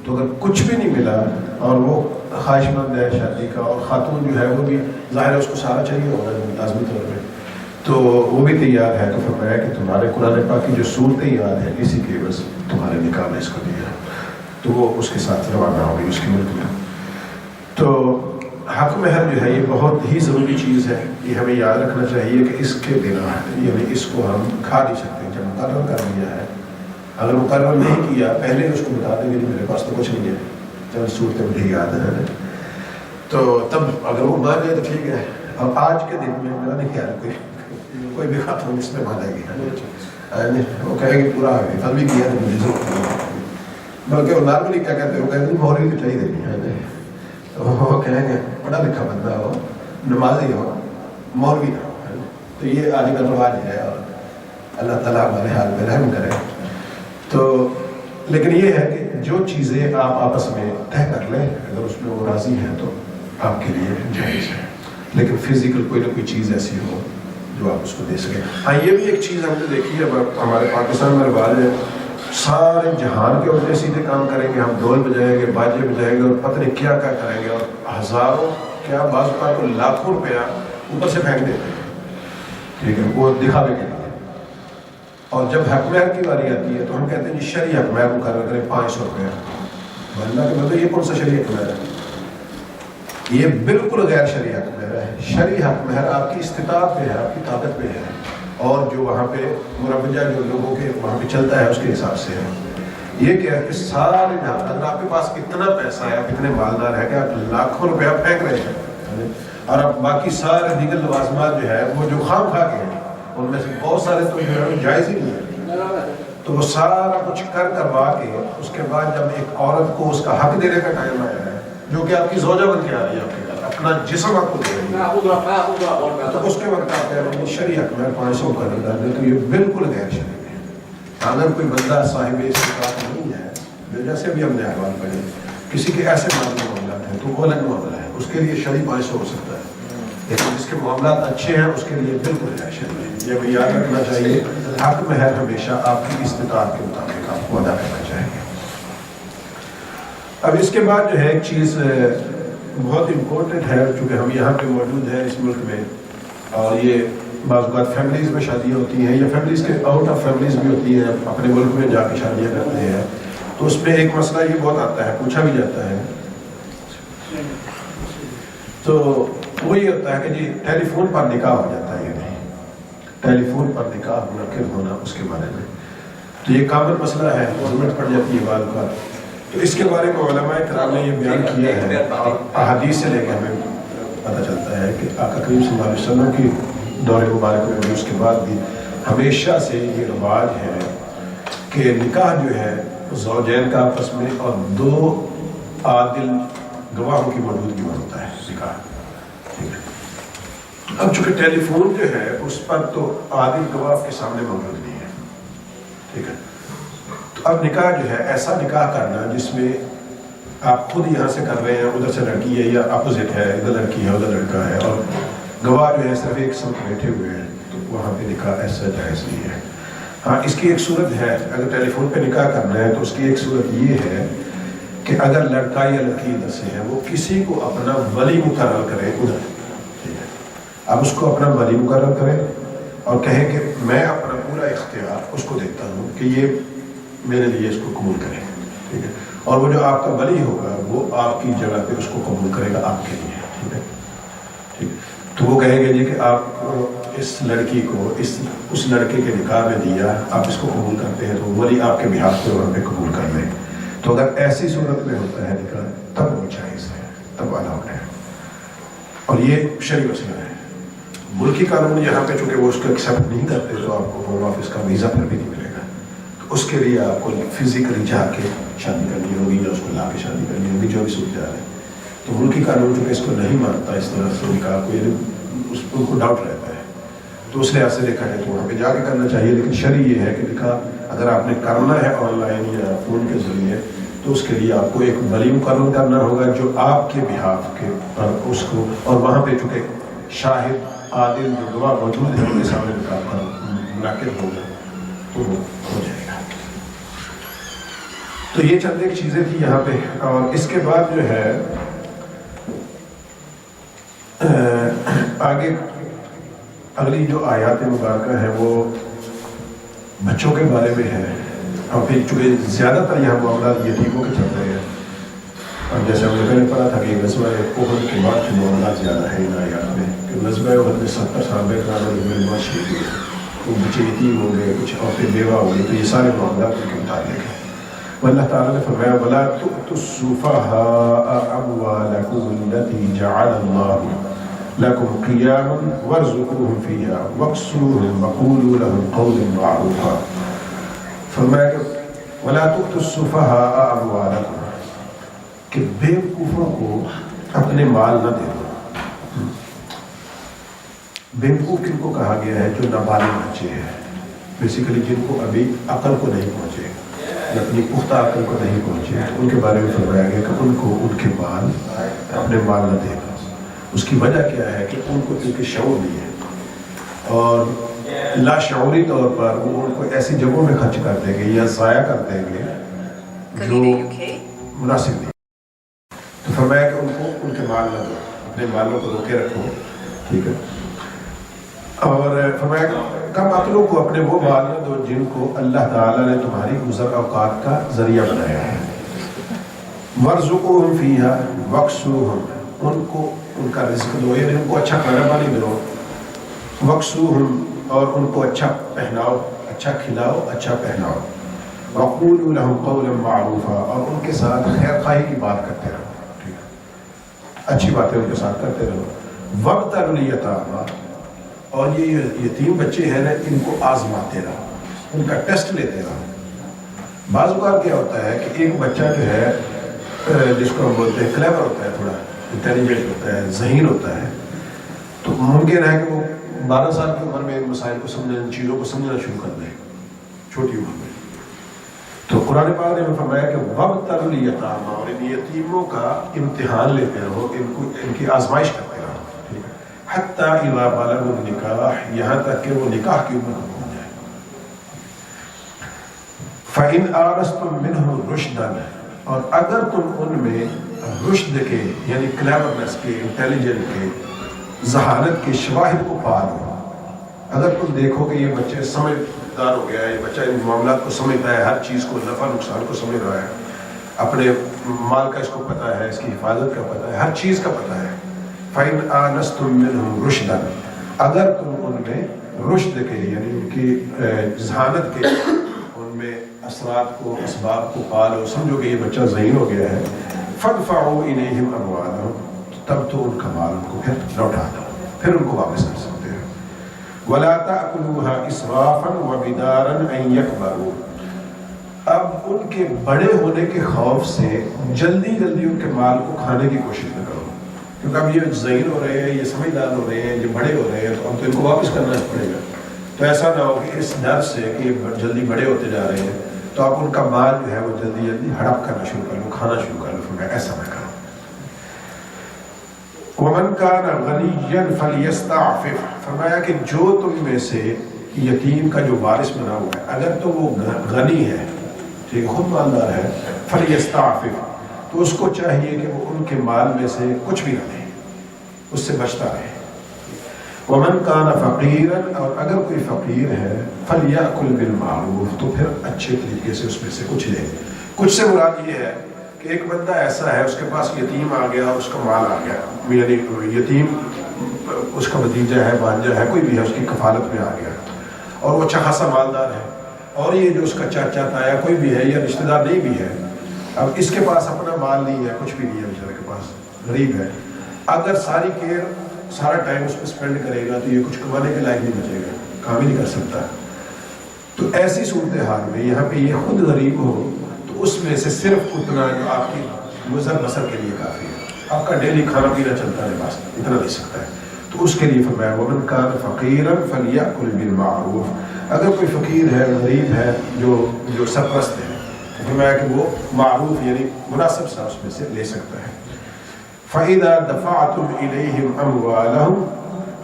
تو اگر کچھ بھی نہیں ملا اور وہ خواہش مند ہے شادی کا اور خاتون جو ہے وہ بھی ظاہر ہے اس کو سارا چاہیے ہوگا لازمی طور پہ تو وہ بھی تیار ہے تو فرمایا کہ تمہارے قرآن پاک کی جو صورتیں یاد ہیں اسی کی بس تمہارے نکاح میں اس کو دیا تو وہ اس کے ساتھ روانہ ہوگی اس کے ملک میں. تو حق مہر جو ہے یہ بہت ہی ضروری چیز ہے. یہ ہمیں یاد رکھنا چاہیے کہ اس کے بنا یعنی اس کو ہم کھا نہیں سکتے. جب مقرر کر دیا ہے اگر مقرر نہیں کیا پہلے اس کو بتا دیں گے میرے پاس تو کچھ نہیں ہے چند صورتیں مجھے یاد ہیں تو تب اگر وہ مان جائے تو ٹھیک ہے. اب آج کے دن میں میرا نہیں خیال کوئی بھی خاتون اس میں مانے گی وہ کہے گی پورا حفاظ بھی کیا تو مجھے ضرورت نہیں بلکہ وہ نارملی کیا کہتے ہیں وہ کہتے ہیں مہری تو چاہیے دینی ہے تو وہ کہیں گے پڑھا لکھا بندہ ہو نمازی ہو مولوی نہ ہو. تو یہ آج کل رواج ہے اور اللہ تعالیٰ ہمارے حال میں رحم کرے. تو لیکن یہ ہے کہ جو چیزیں آپ آپس میں طے کر لیں اگر اس میں وہ راضی ہیں تو آپ کے لیے جائز ہے. لیکن فزیکل کوئی نہ کوئی چیز ایسی ہو جو آپ اس کو دے سکیں. ہاں یہ بھی ایک چیز ہم نے دیکھی ہے ہمارے پاکستان میں رواج ہے سارے جہان کے الٹے سیدھے کام کریں گے. ہم ڈھول بجائیں گے باجے بجائیں گے اور پتہ نہیں کیا کیا کریں گے اور ہزاروں کیا بعض اوقات کو لاکھوں روپیہ اوپر سے پھینک دیتے ہیں. ٹھیک ہے وہ دکھاوے کے لیے. اور جب حق مہر کی باری آتی ہے تو ہم کہتے ہیں جی شرعی حق مہر مقرر کریں 500 روپیہ. اللہ کے مطلب یہ کون سا شرعی حق مہر ہے؟ یہ بالکل غیر شرعی حق مہر ہے. شرعی حق مہر آپ کی استطاعت پہ ہے آپ کی طاقت پہ ہے اور جو وہاں پہ مربجہ جو لوگوں کے وہاں پہ چلتا ہے اس کے حساب سے ہے. یہ کیا ہے کہ سارے اگر آپ کے پاس اتنا پیسہ ہے آپ اتنے مالدار ہے کہ آپ لاکھوں روپیہ پھینک رہے ہیں اور اب باقی سارے دیگر لوازمات جو ہے وہ جو خام کھا کے ہیں ان میں سے بہت سارے تو جو ہے جائز ہی نہیں ہے. تو وہ سارا کچھ کروا کے اس کے بعد جب ایک عورت کو اس کا حق دینے کا ٹائم آیا ہے جو کہ آپ کی زوجہ بن کے آ رہی ہے آپ کے گھر اپنا جسم آپ کو دے رہی ہے تو اس کے وقت آپ کہہ رہے ہیں شرعی حق مہر 500 کر دیں تو یہ بالکل غیر شرعی ہے. اگر کوئی بندہ صاحب استطاعت نہیں ہے جیسے بھی ہم نے احوال پڑھے کسی کے ایسے معاملات ہیں تو وہ الگ معاملہ ہے اس کے لیے شرعی 500 ہو سکتا ہے. لیکن جس کے معاملات اچھے ہیں اس کے لیے بالکل غیر شرعی ہے. یہ بھی یاد رکھنا چاہیے حق مہر ہمیشہ آپ کی استطاعت کے مطابق آپ کو ادا کرنا چاہیے. اب اس کے بعد جو ہے ایک چیز بہت امپورٹنٹ ہے چونکہ ہم یہاں پہ موجود ہیں اس ملک میں اور یہ بعض اوقات فیملیز میں شادیاں ہوتی ہیں یا فیملیز کے آؤٹ آف فیملیز بھی ہوتی ہیں اپنے ملک میں جا کے شادیاں کرتے ہیں تو اس میں ایک مسئلہ یہ بہت آتا ہے پوچھا بھی جاتا ہے تو وہ یہ ہوتا ہے کہ جی ٹیلی فون پر نکاح ہو جاتا ہے یا نہیں. ٹیلی فون پر نکاح منعقد ہونا اس کے بارے میں تو یہ کامن مسئلہ ہے ضرورت پڑ جاتی ہے بعض اوقات. تو اس کے بارے میں علماء کرام نے یہ بیان کیا ہے اور احادیث سے لے کے ہمیں پتہ چلتا ہے کہ آقا کریم صلی اللہ علیہ وسلم کی دور مبارک میں اس کے بعد بھی ہمیشہ سے یہ رواج ہے کہ نکاح جو ہے زوجین کا آپس میں اور 2 عادل گواہوں کی موجودگی میں ہوتا ہے نکاح. ٹھیک ہے. اب چونکہ ٹیلی فون جو ہے اس پر تو عادل گواہ کے سامنے موجود نہیں ہے. ٹھیک ہے. تو اب نکاح جو ہے ایسا نکاح کرنا جس میں آپ خود یہاں سے کر رہے ہیں ادھر سے لڑکی ہے یا اپوزٹ ہے ادھر لڑکی ہے ادھر لڑکا ہے اور گواہ جو ہے صرف ایک ساتھ بیٹھے ہوئے ہیں تو وہاں پہ نکاح ایسا جائز نہیں ہے. ہاں اس کی ایک صورت ہے اگر ٹیلی فون پہ نکاح کرنا ہے تو اس کی ایک صورت یہ ہے کہ اگر لڑکا یا لڑکی ادھر سے ہے وہ کسی کو اپنا ولی مقرر کرے ادھر. ٹھیک ہے. اب اس کو اپنا ولی مقرر کرے اور کہے کہ میں اپنا پورا اختیار اس کو دیتا ہوں کہ یہ میرے لیے اس کو قبول کرے. ٹھیک ہے. اور وہ جو آپ کا ولی ہوگا وہ آپ کی جگہ پہ اس کو قبول کرے گا آپ کے لیے. ٹھیک ہے. ٹھیک. تو وہ کہیں گے جی کہ آپ اس لڑکی کو اس لڑکے کے نکاح میں دیا آپ اس کو قبول کرتے ہیں تو ولی آپ کے بہاف پہ وہاں پہ قبول کر لیں. تو اگر ایسی صورت میں ہوتا ہے نکاح تب وہ جائز ہے تب الاؤڈ ہے اور یہ شرعی مسئلہ ہے. ملکی قانون یہاں پہ چونکہ وہ اس کو ایکسیپٹ نہیں کرتے تو آپ کو ہوم آفس کا ویزا پھر بھی نہیں ملے گا. تو اس کے لیے آپ کو فزیکلی جا کے شادی کرنی ہوگی یا اس کو لا کے شادی کرنی ہوگی جو بھی صورت ہے. تو ملکی قانون چونکہ اس کو نہیں مانتا اس طرح سے نکاح کو اس کو ڈاؤٹ رہتا ہے تو اس لحاظ سے دیکھا ہے تو وہاں پہ جا کے کرنا چاہیے. لیکن شرعی یہ ہے کہ نکاح اگر آپ نے کرنا ہے آن لائن یا فون کے ذریعے تو اس کے لیے آپ کو ایک ولی مقرر کرنا ہوگا جو آپ کے بہاف کے پر اس کو اور وہاں پہ چونکہ شاہد عادل جو گواہ موجود ہے ان کے سامنے نکاح پر منعقد ہوگا تو وہ ہو جائے گا. تو یہ چند ایک چیزیں تھی یہاں پہ. اور اس کے بعد جو ہے آگے اگلی جو آیات مبارکہ ہیں وہ بچوں کے بارے میں ہے. اور پھر چونکہ زیادہ تر یہاں معاملات یتیموں کے چل رہے ہیں، اور جیسے ہم نے پہلے پڑھا تھا کہ غزوہ احد کے بعد کے معاملات زیادہ ہیں ان آیات میں، کہ غزوہ احد میں 70 صحابہ کرام رضوان شہید ہوئے، وہ بچے یتیم ہوں گے، کچھ عورتیں بیوہ ہوں گی، تو یہ سارے معاملات ان کے متعلق ہیں. اللہ تعالیٰ نے فرمایا وَلَا تُؤْتُوا السُّفَهَاءَ أَمْوَالَكُمُ الَّتِي جَعَلَ اللَّهُ لَكُمْ قِيَامًا وَارْزُقُوهُمْ فِيهَا وَاكْسُوهُمْ وَقُولُوا لَهُمْ قَوْلًا مَّعْرُوفًا. فرمایا کہ وَلَا تُؤْتُوا السُّفَهَاءَ أَمْوَالَكُمْ، کہ بیوقوفوں کو اپنے مال نہ دے دو. بیوقوف کن کو کہا گیا ہے؟ جو نابالغ بچے ہیں، بیسیکلی جن کو ابھی عقل کو نہیں پہنچے، اپنی پختہ عقل کو نہیں پہنچے، ان کے بارے میں فرمایا گیا کہ ان کو ان کے مال اپنے مال نہ دے گا. اس کی وجہ کیا ہے کہ ان کو ان کے شعور نہیں ہے، اور لاشعوری طور پر وہ ان کو ایسی جگہوں میں خرچ کر دیں گے یا ضائع کر دیں گے جو مناسب نہیں. تو فرمایا کہ ان کو ان کے مال نہ دو، اپنے مالوں کو روکے رکھو. ٹھیک ہے. اور فرمایا کہ کم عقلوں کو اپنے وہ مال نہ دو جن کو اللہ تعالیٰ نے تمہاری گزر اوقات کا ذریعہ بنایا ہے. وَارْزُقُوهُمْ فِيهَا وَاكْسُوهُمْ، ان کو ان کا رزق دو، یعنی ان کو اچھا کھانا پانی دو. وَاكْسُوهُمْ، اور ان کو اچھا پہناؤ، اچھا کھلاؤ، اچھا پہناؤ. وَقُولُوا لَهُمْ قَوْلًا مَّعْرُوفًا، اور ان کے ساتھ خیر خواہی کی بات کرتے رہو، اچھی باتیں ان کے ساتھ کرتے رہو. وَابْتَلُوا الْيَتَامَىٰ، اور یہ یتیم بچے ہیں نا، ان کو آزماتے رہو، ان کا ٹیسٹ لیتے رہو. بعض اوقات کیا ہوتا ہے کہ ایک بچہ جو ہے جس کو ہم بولتے ہیں کلیور ہوتا ہے، تھوڑا انٹیلیجنٹ ہوتا ہے، ذہین ہوتا ہے، تو ممکن ہے کہ وہ 12 سال کی عمر میں ان مسائل کو سمجھنا، ان چیزوں کو سمجھنا شروع کر دے چھوٹی عمر میں. تو قرآن پاک نے فرمایا کہ وَابْتَلُوا الْيَتَامَىٰ، اور ان یتیموں کا امتحان لیتے رہو، ان کی آزمائش کرتے رہو. ٹھیک ہے. حَتَّىٰ إِذَا بَلَغُوا النِّكَاحَ، یہاں تک کہ وہ نکاح کی عمر کو پہنچ جائے. فَإِنْ آنَسْتُم مِّنْهُمْ رُشْدًا، اور اگر تم ان میں رشد کے یعنی کلیورنس کے، انٹیلیجنٹ کے، ذہانت کے شواہد کو پا لو، اگر تم دیکھو کہ یہ بچے سمجھدار ہو گیا ہے، یہ بچہ ان معاملات کو سمجھتا ہے، ہر چیز کو، نفع نقصان کو سمجھ رہا ہے، اپنے مال کا اس کو پتہ ہے، اس کی حفاظت کا پتہ ہے، ہر چیز کا پتہ ہے. فَإِنْ آنَسْتُم مِّنْهُمْ رُشْدًا، اگر تم ان میں رشد کے یعنی ان کی ذہانت کے، ان میں اثرات کو، اسباب کو پا لو، سمجھو کہ یہ بچہ ذہین ہو گیا ہے. فَادْفَعُوا إِلَيْهِمْ أَمْوَالَهُمْ، تب تو ان کا مال ان کو پھر لوٹا دو، پھر ان کو واپس کر سکتے ہیں. وَلَا تَأْكُلُوهَا إِسْرَافًا وَبِدَارًا أَن يَكْبَرُوا، اب ان کے بڑے ہونے کے خوف سے جلدی ان کے مال کو کھانے کی کوشش نہ کرو، کیونکہ اب یہ ذہین ہو رہے ہیں، یہ سمجھدار ہو رہے ہیں، یہ بڑے ہو رہے ہیں، تو اب تو ان کو واپس کرنا پڑے گا. تو ایسا نہ ہو کہ اس ڈر سے کہ یہ جلدی بڑے ہوتے جا رہے ہیں تو آپ ان کا مال جو ہے وہ جلدی ہڑپ کرنا شروع کر لو، کھانا شروع کر لو. فرمایا ایسا نہ کرو. وَمَنْ كَانَ غَنِيًّا فَلْيَسْتَعْفِفْ، فرمایا کہ جو تم میں سے یتیم کا جو وارث بنا ہوا ہے، اگر تو وہ غنی ہے، ٹھیک ہے، خود مالدار ہے، فَلْيَسْتَعْفِفْ، تو اس کو چاہیے کہ وہ ان کے مال میں سے کچھ بھی نہ دے، اس سے بچتا رہے. وَمَنْ كَانَ فَقِيرًا، اور اگر کوئی فقیر ہے، فَلْيَأْكُلْ بِالْمَعْرُوفِ، تو پھر اچھے طریقے سے اس میں سے کچھ لے. کچھ سے مراد یہ ہے کہ ایک بندہ ایسا ہے، اس کے پاس یتیم آ گیا، اس کا مال آ گیا، یعنی یتیم اس کا بھتیجا ہے، بھانجا ہے، کوئی بھی ہے، اس کی کفالت میں آ گیا، اور وہ اچھا خاصا مالدار ہے، اور یہ جو اس کا چاچا تایا کوئی بھی ہے یا رشتہ دار نہیں بھی ہے، اب اس کے پاس اپنا مال نہیں ہے، کچھ بھی نہیں ہے، بیچارے کے پاس غریب ہے. اگر ساری کیئر، سارا ٹائم اس پہ اسپینڈ کرے گا تو یہ کچھ کمانے کے لائق نہیں بچے گا، کام ہی نہیں کر سکتا. تو ایسی صورتحال میں یہاں پہ یہ خود غریب ہو تو اس میں سے صرف اتنا جو آپ کی گزر بسر کے لیے کافی ہے، آپ کا ڈیلی کھانا پینا چلتا ہے، بس اتنا دے سکتا ہے. تو اس کے لیے فرمایا وَمَنْ كَانَ فَقِيرًا فَلْيَأْكُلْ بِالْمَعْرُوفِ، اگر کوئی فقیر ہے، غریب ہے، جو سرپرست ہے، فرمایا کہ وہ معروف یعنی مناسب سا اس میں سے لے سکتا ہے. فَإِذَا دَفَعْتُمْ إِلَيْهِمْ أَمْوَالَهُمْ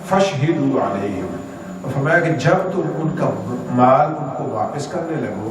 فَاشْهِدُوا عَلَيْهِمْ، اور فرمایا کہ جب تم ان کا مال ان کو واپس کرنے لگو،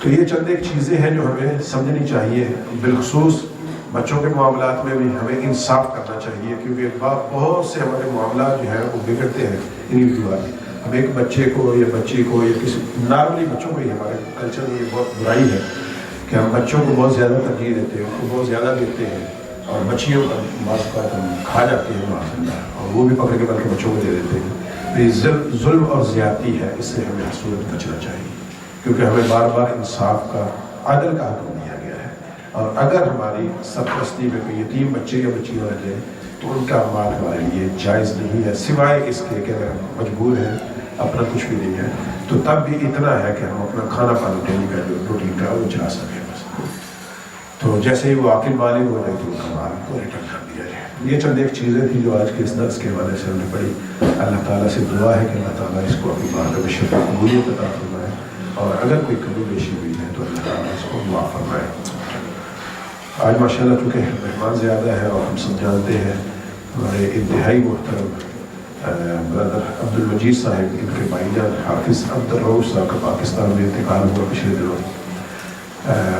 تو یہ چند ایک چیزیں ہیں جو ہمیں سمجھنی چاہیے، بالخصوص بچوں کے معاملات میں بھی ہمیں انصاف کرنا چاہیے، کیونکہ بہت سے ہمارے معاملات جو ہیں وہ بگڑتے ہیں انہی وجوہات۔ ہم ایک بچے کو یا بچی کو یا کسی نارملی بچوں کو ہی، ہمارے کلچر میں یہ بہت برائی ہے کہ ہم بچوں کو بہت زیادہ ترجیح دیتے ہیں، ان کو بہت زیادہ دیتے ہیں، اور بچیوں کا بعض اوقات ہم کھا جاتے ہیں معاشرہ، اور وہ بھی پکڑ کے بلکہ بچوں کو دے دیتے ہیں۔ یہ ظلم اور زیادتی ہے، اس سے ہمیں صورت بچنا چاہیے، کیونکہ ہمیں بار بار انصاف کا، عدل کا حکم دیا گیا ہے، اور اگر ہماری سرپرستی میں کوئی یتیم بچے یا بچیاں رہ جائیں تو ان کا مال ہمارے لیے جائز نہیں ہے، سوائے اس کے کہ اگر ہم مجبور ہیں، اپنا کچھ بھی نہیں ہے، تو تب بھی اتنا ہے کہ ہم اپنا کھانا پانی ڈیلی کا جو روٹین کا وہ چلا سکیں بس۔ تو جیسے ہی وہ عاقل بالغ ہو جائے تو ان کا مال کو ریٹرن کر دیا جائے۔ یہ چند ایک چیزیں تھیں جو آج کے اس درس کے حوالے سے ہم نے پڑھی۔ اللہ تعالیٰ سے دعا ہے کہ اللہ تعالیٰ اس کو اپنی بارگاہ میں شفا قبولیت عطا فرمائے، اور اگر کوئی کمی بیشی ہوئی ہے تو اللہ تعالیٰ اس کو معاف فرمائے۔ آج ماشاءاللہ چونکہ مہمان زیادہ ہے اور ہم سب جانتے ہیں ہمارے انتہائی محترم برادر عبد المجید صاحب، ان کے بھائی جان حافظ عبد الرؤف صاحب کا پاکستان میں انتقال ہوا پچھلے دنوں۔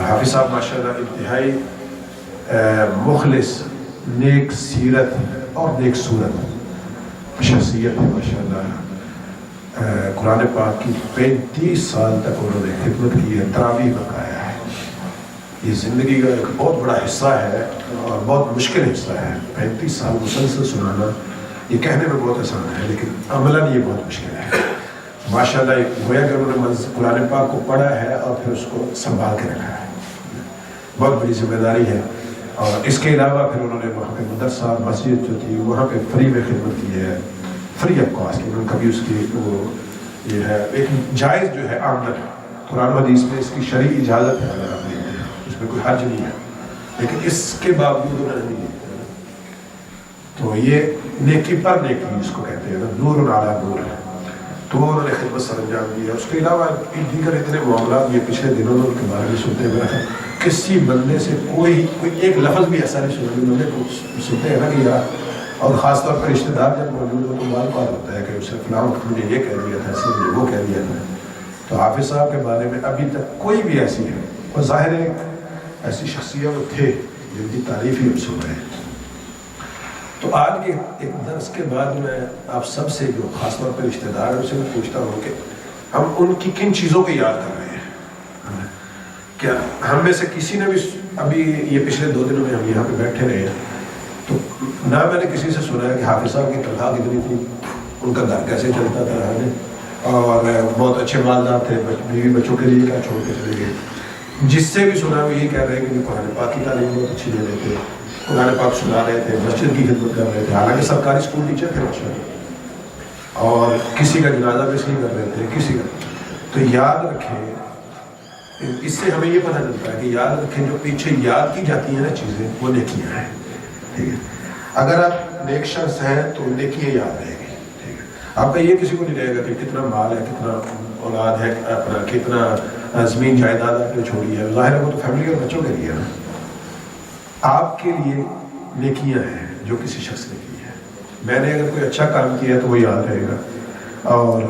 حافظ صاحب ماشاءاللہ انتہائی مخلص، نیک سیرت اور نیک صورت شخصیت ہے ماشاءاللہ۔ قرآن پاک کی 35 سال تک انہوں نے خدمت کی ہے، تراویح بقایا ہے۔ یہ زندگی کا ایک بہت بڑا حصہ ہے اور بہت مشکل حصہ ہے۔ 35 سال مسلسل سنانا یہ کہنے میں بہت آسان ہے، لیکن عملاً یہ بہت مشکل ہے۔ ماشاءاللہ گویا کہ انہوں نے قرآن پاک کو پڑھا ہے اور پھر اس کو سنبھال کے رکھا ہے، بہت بڑی ذمہ داری ہے۔ اور اس کے علاوہ پھر انہوں نے وہاں پہ مدرسہ مسجد جو تھی وہاں پہ فری میں خدمت کی ہے، فری آف کاسٹ، انہوں نے کبھی اس کی وہ یہ ہے ایک جائز جو ہے آمدن، قرآن حدیث میں اس کی شرعی اجازت ہے، اگر آپ دیکھتے ہیں اس میں کوئی حرج نہیں ہے، لیکن اس کے باوجود انہوں نے نہیں دیتے۔ تو یہ نیکی پر نیکی اس کو کہتے ہیں، نور علی نور ہے، تو انہوں نے خدمت سر انجام دی ہے۔ اس کے علاوہ دیگر اتنے معاملات یہ پچھلے دنوں میں ان کے بارے میں سنتے ہوئے کسی بندے سے کوئی ایک لفظ بھی ایسا نہیں سنا، بندے کو سنتے ہیں نا کہ یار، اور خاص طور پر رشتے دار جب موجود ہو تو بار بار ہوتا ہے کہ اسے فلاں مجھے یہ کہہ دیا تھا، اس نے وہ کہہ دیا تھا۔ تو حافظ صاحب کے بارے میں ابھی تک کوئی بھی ایسی ہے، اور ظاہر ہے ایسی شخصیت وہ تھے جن کی تعریف ہی ہم سن رہے ہیں۔ تو آج کے ایک درس کے بعد میں آپ سب سے جو خاص طور پر رشتے دار ہیں، اسے میں پوچھتا ہوں کہ ہم ان کی کن چیزوں کو یاد کر رہے ہیں؟ کیا ہم میں سے کسی نے بھی ابھی یہ پچھلے 2 دنوں میں ہم یہاں پہ بیٹھے رہے ہیں تو نہ میں نے کسی سے سنا ہے کہ حافظ صاحب کی تنخواہ کتنی تھی، ان کا گھر کیسے چلتا تھا، اور بہت اچھے مالدار تھے، بیوی بچوں کے لیے کیا چھوڑ کے چلے گئے۔ جس سے بھی سنا وہ یہ کہہ رہے ہیں کہ قرآن پاک کی تعلیم بہت اچھی دے رہے تھے، قرآن پاک سنا رہے تھے، مسجد کی خدمت کر رہے تھے، حالانکہ سرکاری اسکول ٹیچر تھے ماشاءاللہ، اور کسی کا جنازہ مس نہیں کر رہے تھے، کسی کا۔ تو یاد رکھیں، اس سے ہمیں یہ پتہ چلتا ہے کہ یاد رکھیں جو پیچھے یاد کی جاتی ہیں نا چیزیں، وہ نیکیاں ہیں، ٹھیک ہے۔ اگر آپ نیک شخص ہیں تو نیکیاں یاد رہے گی، ٹھیک ہے۔ آپ کا یہ کسی کو نہیں رہے گا کہ کتنا مال ہے، کتنا اولاد ہے، اپنا کتنا زمین جائیداد آپ نے چھوڑی ہے، ظاہر ہے وہ تو فیملی اور بچوں کے لیے نا۔ آپ کے لیے نیکیاں ہیں جو کسی شخص نے کی ہے۔ میں نے اگر کوئی اچھا کام کیا ہے تو وہ یاد رہے گا، اور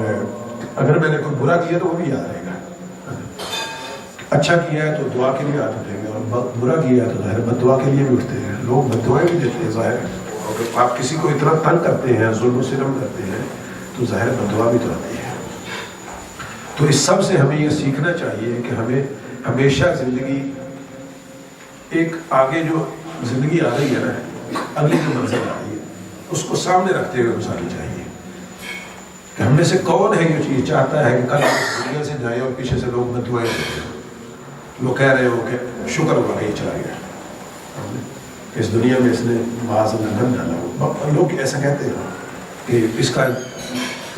اگر میں نے کوئی برا کیا تو وہ بھی یاد رہے گا۔ اچھا کیا ہے تو دعا کے لیے یاد اٹھیں گے، اور برا کیا ہے تو ظاہر بد دعا کے لیے بھی اٹھتے ہیں، لوگ بد دعائیں بھی دیتے ہیں ظاہر ہے۔ اگر آپ کسی کو اتنا تنگ کرتے ہیں، ظلم و ستم کرتے ہیں تو ظاہر بد دعا بھی تو آتی ہے۔ تو اس سب سے ہمیں یہ سیکھنا چاہیے کہ ہمیں ہمیشہ زندگی ایک آگے جو زندگی آ رہی ہے نا، اگلی جو منزل آ رہی ہے اس کو سامنے رکھتے ہوئے گزارنی چاہیے کہ ہم میں سے کون ہے یہ چیز چاہتا ہے کہ کل اس دنیا سے جائے اور پیچھے سے لوگ بد دعائیں دیتے ہیں، لوگ کہہ رہے ہو کہ شکر ہوا یہ چلا گیا، اس دنیا میں اس نے معاذ اللہ گھر ڈالا ہو، لوگ ایسا کہتے ہیں کہ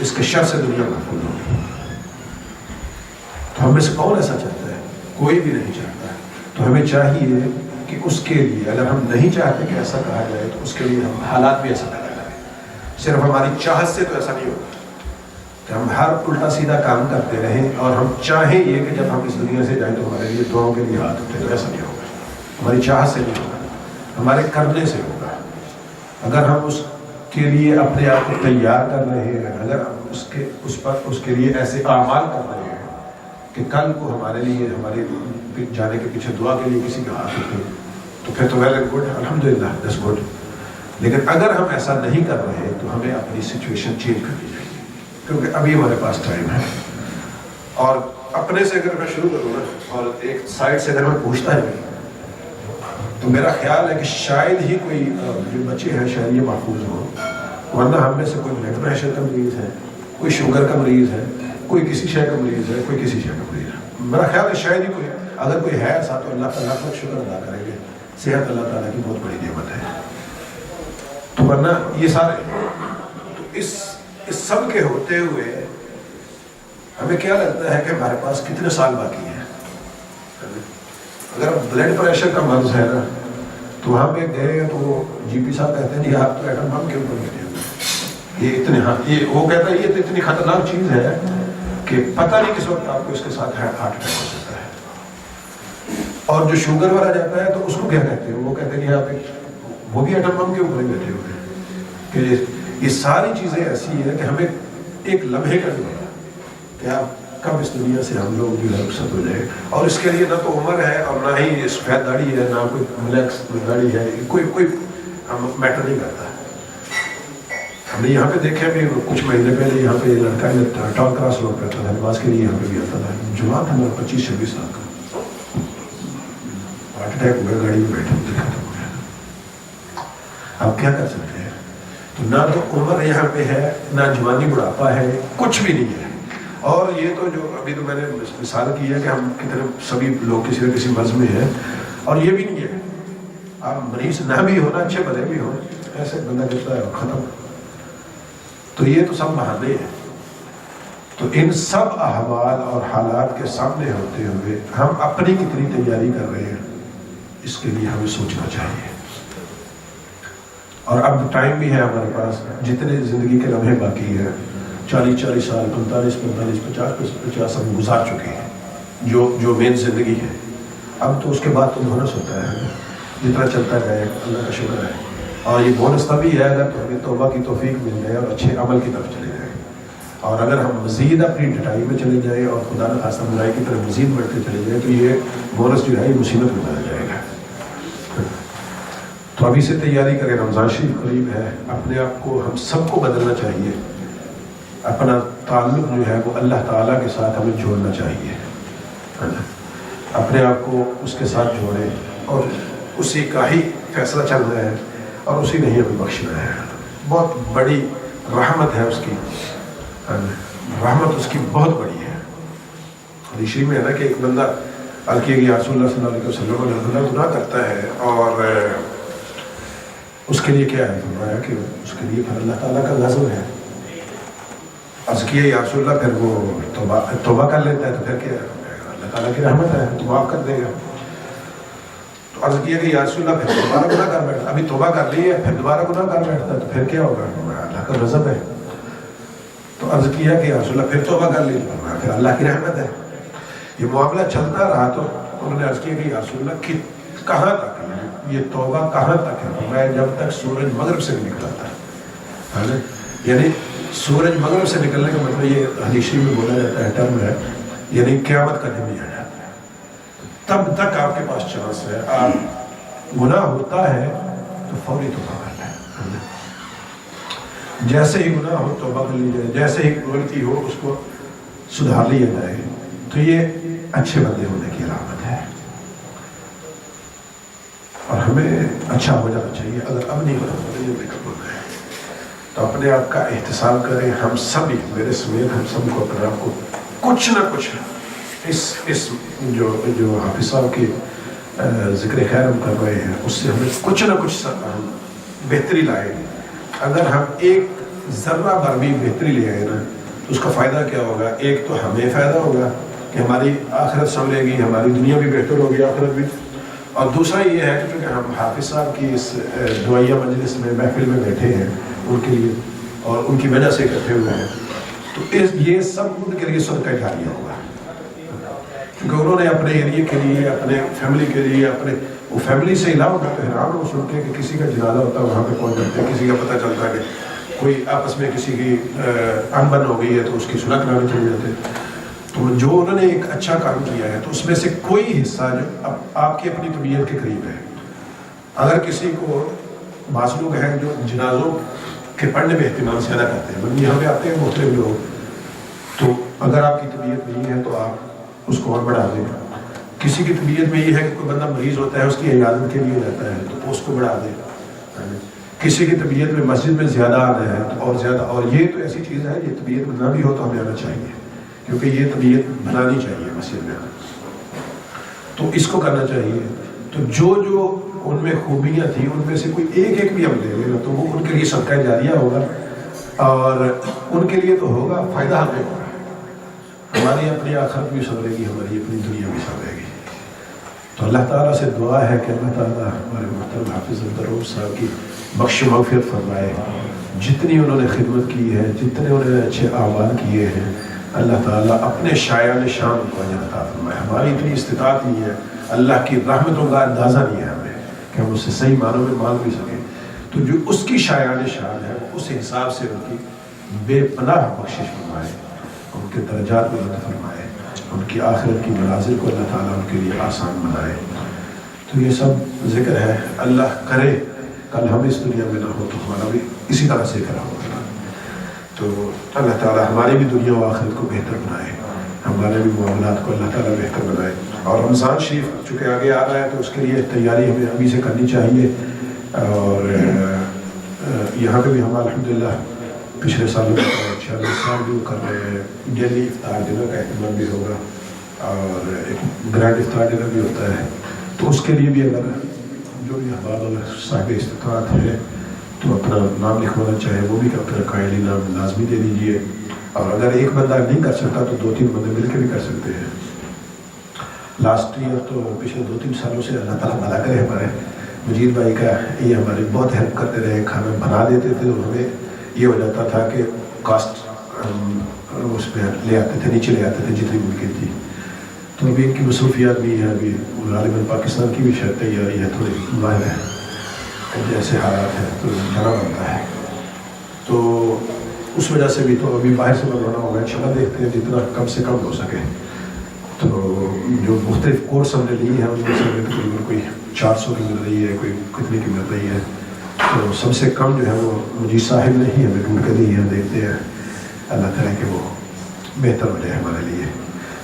اس کے شر سے دنیا محفوظ ہوگی۔ تو ہم میں سے کون ایسا چاہتا ہے؟ کوئی بھی نہیں چاہتا ہے۔ تو ہمیں چاہیے کہ اس کے لیے اگر ہم نہیں چاہتے کہ ایسا کہا جائے تو اس کے لیے ہم حالات بھی ایسا پیدا کریں۔ صرف ہماری چاہت سے تو ایسا نہیں ہوگا کہ ہم ہر الٹا سیدھا کام کرتے رہیں اور ہم چاہیں یہ کہ جب ہم اس دنیا سے جائیں تو ہمارے لیے دعاؤں کے لیے ہاتھ اٹھے، تو ایسا نہیں ہوگا۔ ہماری چاہت سے نہیں ہوگا، ہمارے کرنے سے ہوگا۔ اگر ہم اس کے لیے اپنے آپ کو تیار کر رہے ہیں، اگر ہم اس کے لیے ایسے اعمال کر رہے ہیں کہ کل کو ہمارے لیے ہمارے جانے کے پیچھے دعا کے لیے کسی کا ہاتھ اٹھے تو پھر تو ویل اینڈ گڈ، الحمدللہ، دیٹس گڈ. لیکن اگر ہم ایسا نہیں کر رہے تو ہمیں اپنی سچویشن چینج کرنی چاہیے، کیونکہ ابھی ہمارے پاس ٹائم ہے. اور اپنے سے اگر میں شروع کروں نا، اور ایک سائڈ سے اگر میں پوچھتا ہے تو میرا خیال ہے کہ شاید ہی کوئی جو بچے ہیں شاید یہ محفوظ ہوں، ورنہ ہم میں سے کوئی بلڈ پریشر کا مریض ہے، کوئی شوگر کا مریض ہے، کوئی کسی شے کا مریض ہے، کوئی کسی شے کا مریض ہے. میرا خیال ہے شاید ہی کوئی، اگر کوئی ہے ایسا تو اللہ کا لاکھ لاکھ شکر ادا کریں گے. صحت اللہ تعالیٰ کی بہت بڑی نعمت ہے. تو ورنہ یہ سارے تو اس سب کے ہوتے ہوئے ہمیں کیا لگتا ہے کہ ہمارے پاس کتنے سال باقی ہیں. اگر بلڈ پریشر کا مرض ہے نا تو وہاں پہ گئے تو جی پی صاحب کہتے ہیں آپ تو ایٹم بم کے اوپر بیٹھے ہوئے، یہ اتنے یہ وہ کہتا ہے یہ تو اتنی خطرناک چیز ہے کہ پتہ نہیں کس وقت آپ کو اس کے ساتھ ہارٹ اٹیک ہو سکتا ہے. اور جو شوگر والا جاتا ہے تو اس کو کیا کہتے ہیں، وہ کہتے ہیں کہ آپ وہ بھی ایٹم بم کے اوپر ہی بیٹھے ہوئے ہیں. کہ یہ ساری چیزیں ایسی ہیں کہ ہمیں ایک لمحے کا نہیں ہوتا کہ آپ کب اس دنیا سے ہم لوگ جو ہے رخصت ہو جائے. اور اس کے لیے نہ تو عمر ہے اور نہ ہی سفید داڑھی ہے، نہ کوئی بلیک داڑھی ہے، کوئی ہم میٹر نہیں کرتا. ہم نے یہاں پہ دیکھا بھی کچھ مہینے پہلے یہاں پہ لڑکا ٹاؤن کراس روڈ پہ تھا، نماز کے لیے یہاں پہ بھی آتا تھا، جوان تھا 25-26 سال کا، ہارٹ اٹیک ہو گیا، گاڑی میں بیٹھے ہوئے ختم ہو گیا. آپ کیا کر سکتے ہیں؟ تو نہ تو عمر یہاں پہ ہے، نہ جوانی بڑھاپا ہے، کچھ بھی نہیں ہے. اور یہ تو جو ابھی تو میں نے مثال کی ہے کہ ہم کتنے سبھی لوگ کسی نہ کسی مرض میں ہیں، اور یہ بھی نہیں ہے آپ مریض نہ بھی ہو، نہ اچھے بھلے بھی ہو، ایسے بندہ کرتا ہے اور ختم. تو یہ تو سب بہانے ہیں. تو ان سب احوال اور حالات کے سامنے ہوتے ہوئے ہم اپنی کتنی تیاری کر رہے ہیں، اس کے لیے ہمیں سوچنا چاہیے. اور اب ٹائم بھی ہے ہمارے پاس، جتنے زندگی کے لمحے باقی ہیں، 40 سال، 45 50 ہم گزار چکے ہیں جو مین زندگی ہے. اب تو اس کے بعد تو بونس ہوتا ہے، جتنا چلتا جائے اللہ کا شکر ہے. اور یہ بونس تبھی ہے اگر تو ہمیں توبہ کی توفیق مل جائے اور اچھے عمل کی طرف چلے جائیں. اور اگر ہم مزید اپنی ڈٹائی میں چلے جائیں اور خدا نہ خواستہ برائی کی طرف مزید بڑھتے چلے جائیں تو یہ بونس جو ہے یہ مصیبت میں بدل جائے گا. تو ابھی سے تیاری کریں، رمضان شریف قریب ہے. اپنے آپ کو ہم سب کو بدلنا چاہیے، اپنا تعلق جو ہے وہ اللہ تعالیٰ کے ساتھ ہمیں جوڑنا چاہیے. اپنے آپ کو اس کے ساتھ جوڑیں اور اسی کا ہی فیصلہ چل رہا ہے اور اسی نے ہی ہمیں بخشنا ہے. بہت بڑی رحمت ہے اس کی، رحمت اس کی بہت بڑی ہے. حدیث شریف میں ہے نا کہ ایک بندہ عرض کیا کہ رسول اللہ صلی اللہ علیہ وسلم گناہ کرتا ہے اور اس کے لیے کیا ہے، فرمایا کہ اس کے لیے پھر اللہ تعالیٰ کا غضب ہے. عرض کیا یا رسول اللہ پھر وہ توبہ کر لیتا ہے تو پھر کیا ہے، اللہ تعالیٰ کی رحمت ہے تو معاف کر دے گا. تو عرض کیا کہ یا رسول اللہ پھر دوبارہ گناہ کر بیٹھتا، ابھی توبہ کر لی ہے پھر دوبارہ گناہ کر بیٹھتا ہے تو پھر کیا ہوگا، اللہ کا غضب ہے. تو عرض کیا کہ یا رسول اللہ پھر توبہ کر لی، پھر اللہ کی رحمت ہے. یہ معاملہ چلتا رہا تو انہوں نے عرض کیا کہ یا رسول اللہ کہاں تک یہ توبہ کہاں تک ہے؟ میں جب تک سورج مغرب سے نکلا تھا، یعنی سورج مغرب سے نکلنے کا مطلب یہ حدیث شریف میں بولا جاتا ہے، ٹرم ہے، یعنی قیامت کا دن بھی آ جاتا ہے تب تک آپ کے پاس چانس ہے. آپ گناہ ہوتا ہے تو فوری توبہ کر لیں، جیسے ہی گناہ ہو توبہ کر لی جائے، جیسے ہی غلطی ہو اس کو سدھار لیا جائے. تو یہ اچھے بندے ہونے کی علامت ہے اور ہمیں اچھا ہو جانا چاہیے. اگر اب نہیں ہونا تو اپنے آپ کا احتساب کریں. ہم سبھی میرے سمیت ہم سب کو اپنے آپ کو کچھ نہ کچھ اس جو حافظ صاحب کی ذکر خیر ہم کر رہے ہیں اس سے ہمیں کچھ نہ کچھ ہم بہتری لائیں. اگر ہم ایک ذرہ بھر بھی بہتری لے آئے نا تو اس کا فائدہ کیا ہوگا؟ ایک تو ہمیں فائدہ ہوگا کہ ہماری آخرت سنورے گی، ہماری دنیا بھی بہتر ہوگی، آخرت بھی. اور دوسرا یہ ہے کہ چونکہ ہم حافظ صاحب کی اس دعائیہ مجلس میں محفل میں بیٹھے ہیں ان کے لیے اور ان کی وجہ سے اکٹھے ہوئے ہیں تو یہ سب ان کے لیے صدقہ جاریہ ہوگا، کیونکہ انہوں نے اپنے ایریے کے لیے، اپنے فیملی کے لیے، اپنے وہ فیملی سے علاوہ کرتے ہیں. آپ لوگ سنتے ہیں کہ کسی کا جنازہ ہوتا ہے وہاں پہ پہنچ جاتے ہیں، کسی کا پتہ چلتا ہے کہ کوئی آپس میں کسی کی انبن ہو گئی ہے تو اس کی صلح کرانے چلے جاتے ہیں. تو جو انہوں نے ایک اچھا کام کیا ہے تو اس میں سے کوئی حصہ جو آپ کی اپنی طبیعت کے قریب ہے. اگر کسی کو بعض لوگ ہیں جو جنازوں کے پڑھنے میں اہتمام زیادہ کرتے ہیں، یہاں پہ آتے ہیں مختلف لوگ، تو اگر آپ کی طبیعت نہیں ہے تو آپ اس کو اور بڑھا دیں. کسی کی طبیعت میں یہ ہے کہ کوئی بندہ مریض ہوتا ہے، اس کی عیادت کے لیے جاتا ہے تو اس کو بڑھا دیں. کسی کی طبیعت میں مسجد میں زیادہ آنا ہے تو اور زیادہ. اور یہ تو ایسی چیز ہے، یہ طبیعت میں نہ بھی ہو تو ہمیں آنا چاہیے، کیونکہ یہ طبیعت بنانی چاہیے مسجد میں، تو اس کو کرنا چاہیے. تو جو ان میں خوبیاں تھیں ان میں سے کوئی ایک بھی ہم لے لیں تو وہ ان کے لیے صدقہ جاریہ ہوگا، اور ان کے لیے تو ہوگا فائدہ ہمیں ہوگا. ہماری اپنی آخرت بھی سنورے گی، ہماری اپنی دنیا بھی سنورے گی. تو اللہ تعالیٰ سے دعا ہے کہ اللہ تعالیٰ ہمارے محترم حافظ عبدالرؤوف صاحب کی بخش مغفرت فرمائے. جتنی انہوں نے خدمت کی ہے، جتنے انہوں نے اچھے اعمال کیے ہیں، اللہ تعالیٰ اپنے شایان شان کو اجر عطا فرمائے. ہماری اتنی استطاعت نہیں ہے، اللہ کی رحمتوں کا اندازہ نہیں ہے ہمیں کہ ہم اس سے صحیح معنوں میں مانگ بھی سکیں. تو جو اس کی شایان شان ہے اس حساب سے ان کی بے پناہ بخشش فرمائے، ان کے درجات کو بلند فرمائے، ان کی آخرت کی منازل کو اللہ تعالیٰ ان کے لیے آسان بنائے. تو یہ سب ذکر ہے. اللہ کرے کل ہم اس دنیا میں نہ ہو تو ہمارا بھی اسی طرح ذکر ہوگا. تو اللہ تعالیٰ ہماری بھی دنیا و آخرت کو بہتر بنائے، ہمارے بھی معاملات کو اللہ تعالیٰ بہتر بنائے. اور رمضان شریف چونکہ آگے آ رہا ہے تو اس کے لیے تیاری ہمیں ابھی سے کرنی چاہیے. اور یہاں پہ بھی ہم الحمدللہ پچھلے سالوں میں 46 سال بھی کر رہے ہیں. ڈیلی افطار ڈنر کا اہتمام بھی ہوگا اور ایک گرینڈ افطار ڈنر بھی ہوتا ہے. تو اس کے لیے بھی اگر جو بھی احباب اگر صاحب استطاعت ہے تو اپنا نام لکھوانا چاہے وہ بھی اپنا قائلی نام لازمی دے دیجیے. اور اگر ایک بندہ نہیں کر سکتا تو 2-3 بندے مل کے بھی کر سکتے ہیں. لاسٹ ایئر تو پچھلے 2-3 سالوں سے اللہ تعالیٰ بھلا کرے ہمارے مجید بھائی کا، یہ ہماری بہت ہیلپ کرتے رہے. کھانا بنا دیتے تھے تو ہمیں یہ ہو جاتا تھا کہ کاسٹ اس میں لے آتے تھے، نیچے لے آتے تھے جتنی ممکن تھی. تو ابھی ان کی مصروفیات بھی ہیں، ابھی غالباً پاکستان کی بھی شاید تیاری ہے، تھوڑی باہر ہے جیسے حالات ہیں تو جانا بنتا ہے. تو اس وجہ سے بھی تو ابھی باہر سے بنوانا ہوگا. انشاءاللہ دیکھتے ہیں جتنا کم سے کم ہو سکے. تو جو مختلف کورس ہم نے لی ہیں ان میں سے تقریباً کوئی 400 کی مل رہی ہے، کوئی کتنے کی مل رہی ہے. تو سب سے کم جو ہے وہ مجید صاحب نے ہی ہمیں ڈھونڈ کے دی ہے. دیکھتے ہیں اللہ کرے کہ وہ بہتر ہو جائے ہمارے لیے.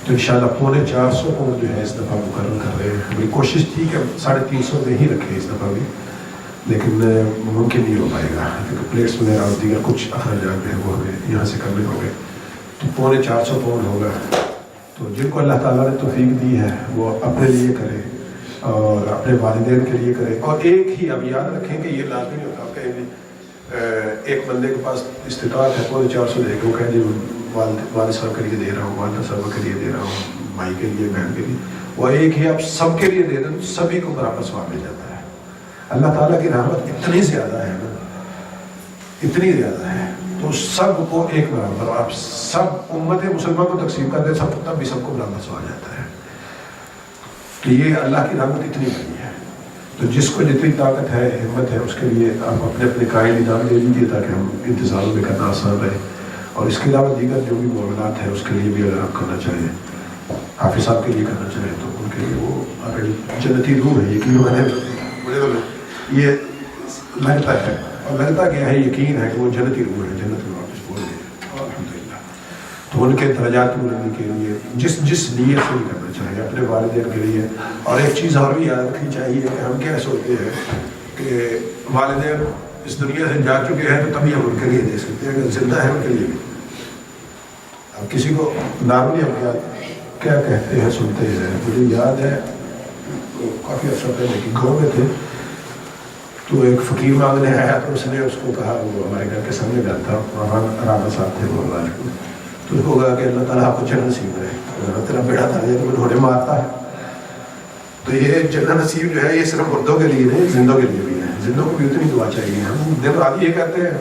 تو انشاءاللہ 450 کو جو ہے اس دفعہ مقرر کر رہے ہیں. ہماری کوشش تھی کہ 350 میں ہی رکھیں اس دفعہ بھی، لیکن ممکن نہیں ہو پائے گا کیونکہ پلیٹس وغیرہ اور دیگر کچھ اخراجات جو ہیں وہ ہمیں یہاں سے کرنے ہوں گے. تو 450 پاؤنڈ ہوگا. تو جن کو اللہ تعالیٰ نے توفیق دی ہے وہ اپنے لیے کرے اور اپنے والدین کے لیے کرے. اور ایک ہی اب یاد رکھیں کہ یہ لازمی نہیں ہوتا کہ ایک بندے کے پاس استطاعت ہے 450 دے کے کہ جی والد صاحب کے لیے دے رہا ہوں، والدہ صاحب کے لیے دے رہا ہوں، بھائی کے لیے، بہن کے لیے. وہ ایک ہی آپ سب کے لیے دے دیں تو سبھی کو برابر ثواب مل جاتا ہے. اللہ تعالیٰ کی رحمت اتنی زیادہ ہے نا، اتنی زیادہ ہے. تو سب کو ایک برابر آپ سب امت مسلمان کو تقسیم کر دیں سب تب بھی سب کو برابر سو آ جاتا ہے. تو یہ اللہ کی رحمت اتنی بڑی ہے. تو جس کو جتنی طاقت ہے، ہمت ہے، اس کے لیے آپ اپنے اپنے قائل انعام دے دیجیے تاکہ ہم انتظاروں میں کرنا آسان رہے. اور اس کے علاوہ دیگر جو بھی معاملات ہیں اس کے لیے بھی اگر آپ کرنا چاہیں، حافظ صاحب کے لیے کرنا چاہیں تو ان کے لیے وہ اگر جنتی روح ہے. یقین مجھے تو یہ لگتا ہے اور لگتا کیا ہے، یقین ہے کہ وہ جنتی روح ہے، جنت میں واپس بول گئے الحمدللہ. تو ان کے درجات بلندی کے لیے جس نیت سے بھی کرنا چاہیے اپنے والدین کے لیے. اور ایک چیز اور بھی یاد رکھنی چاہیے کہ ہم کیا سوچتے ہیں کہ والدین اس دنیا سے جا چکے ہیں تو تبھی ہم ان کے لیے دے سکتے ہیں، اگر زندہ ہیں ان کے لیے بھی. اب کسی کو نارملی ہم کیا کہتے ہیں سنتے ہیں. مجھے یاد ہے کافی عرصہ پہلے کہ گاؤں میں تھے تو ایک فقیر مانگنے آیا تو اس نے اس کو کہا، وہ ہمارے گھر کے سامنے گھر تھا، رانا صاحب تھے وہ والد کو. تو اس کو کہا کہ اللہ تعالیٰ آپ کو جنت نصیب کرے، تیرا بیٹا تھا تو مجھے ڈھوڑے مارتا ہے. تو یہ جنت نصیب جو ہے یہ صرف مردوں کے لیے نہیں، زندوں کے لیے بھی ہے. زندوں کو بھی اتنی دعا چاہیے. ہم دن رات یہ کہتے ہیں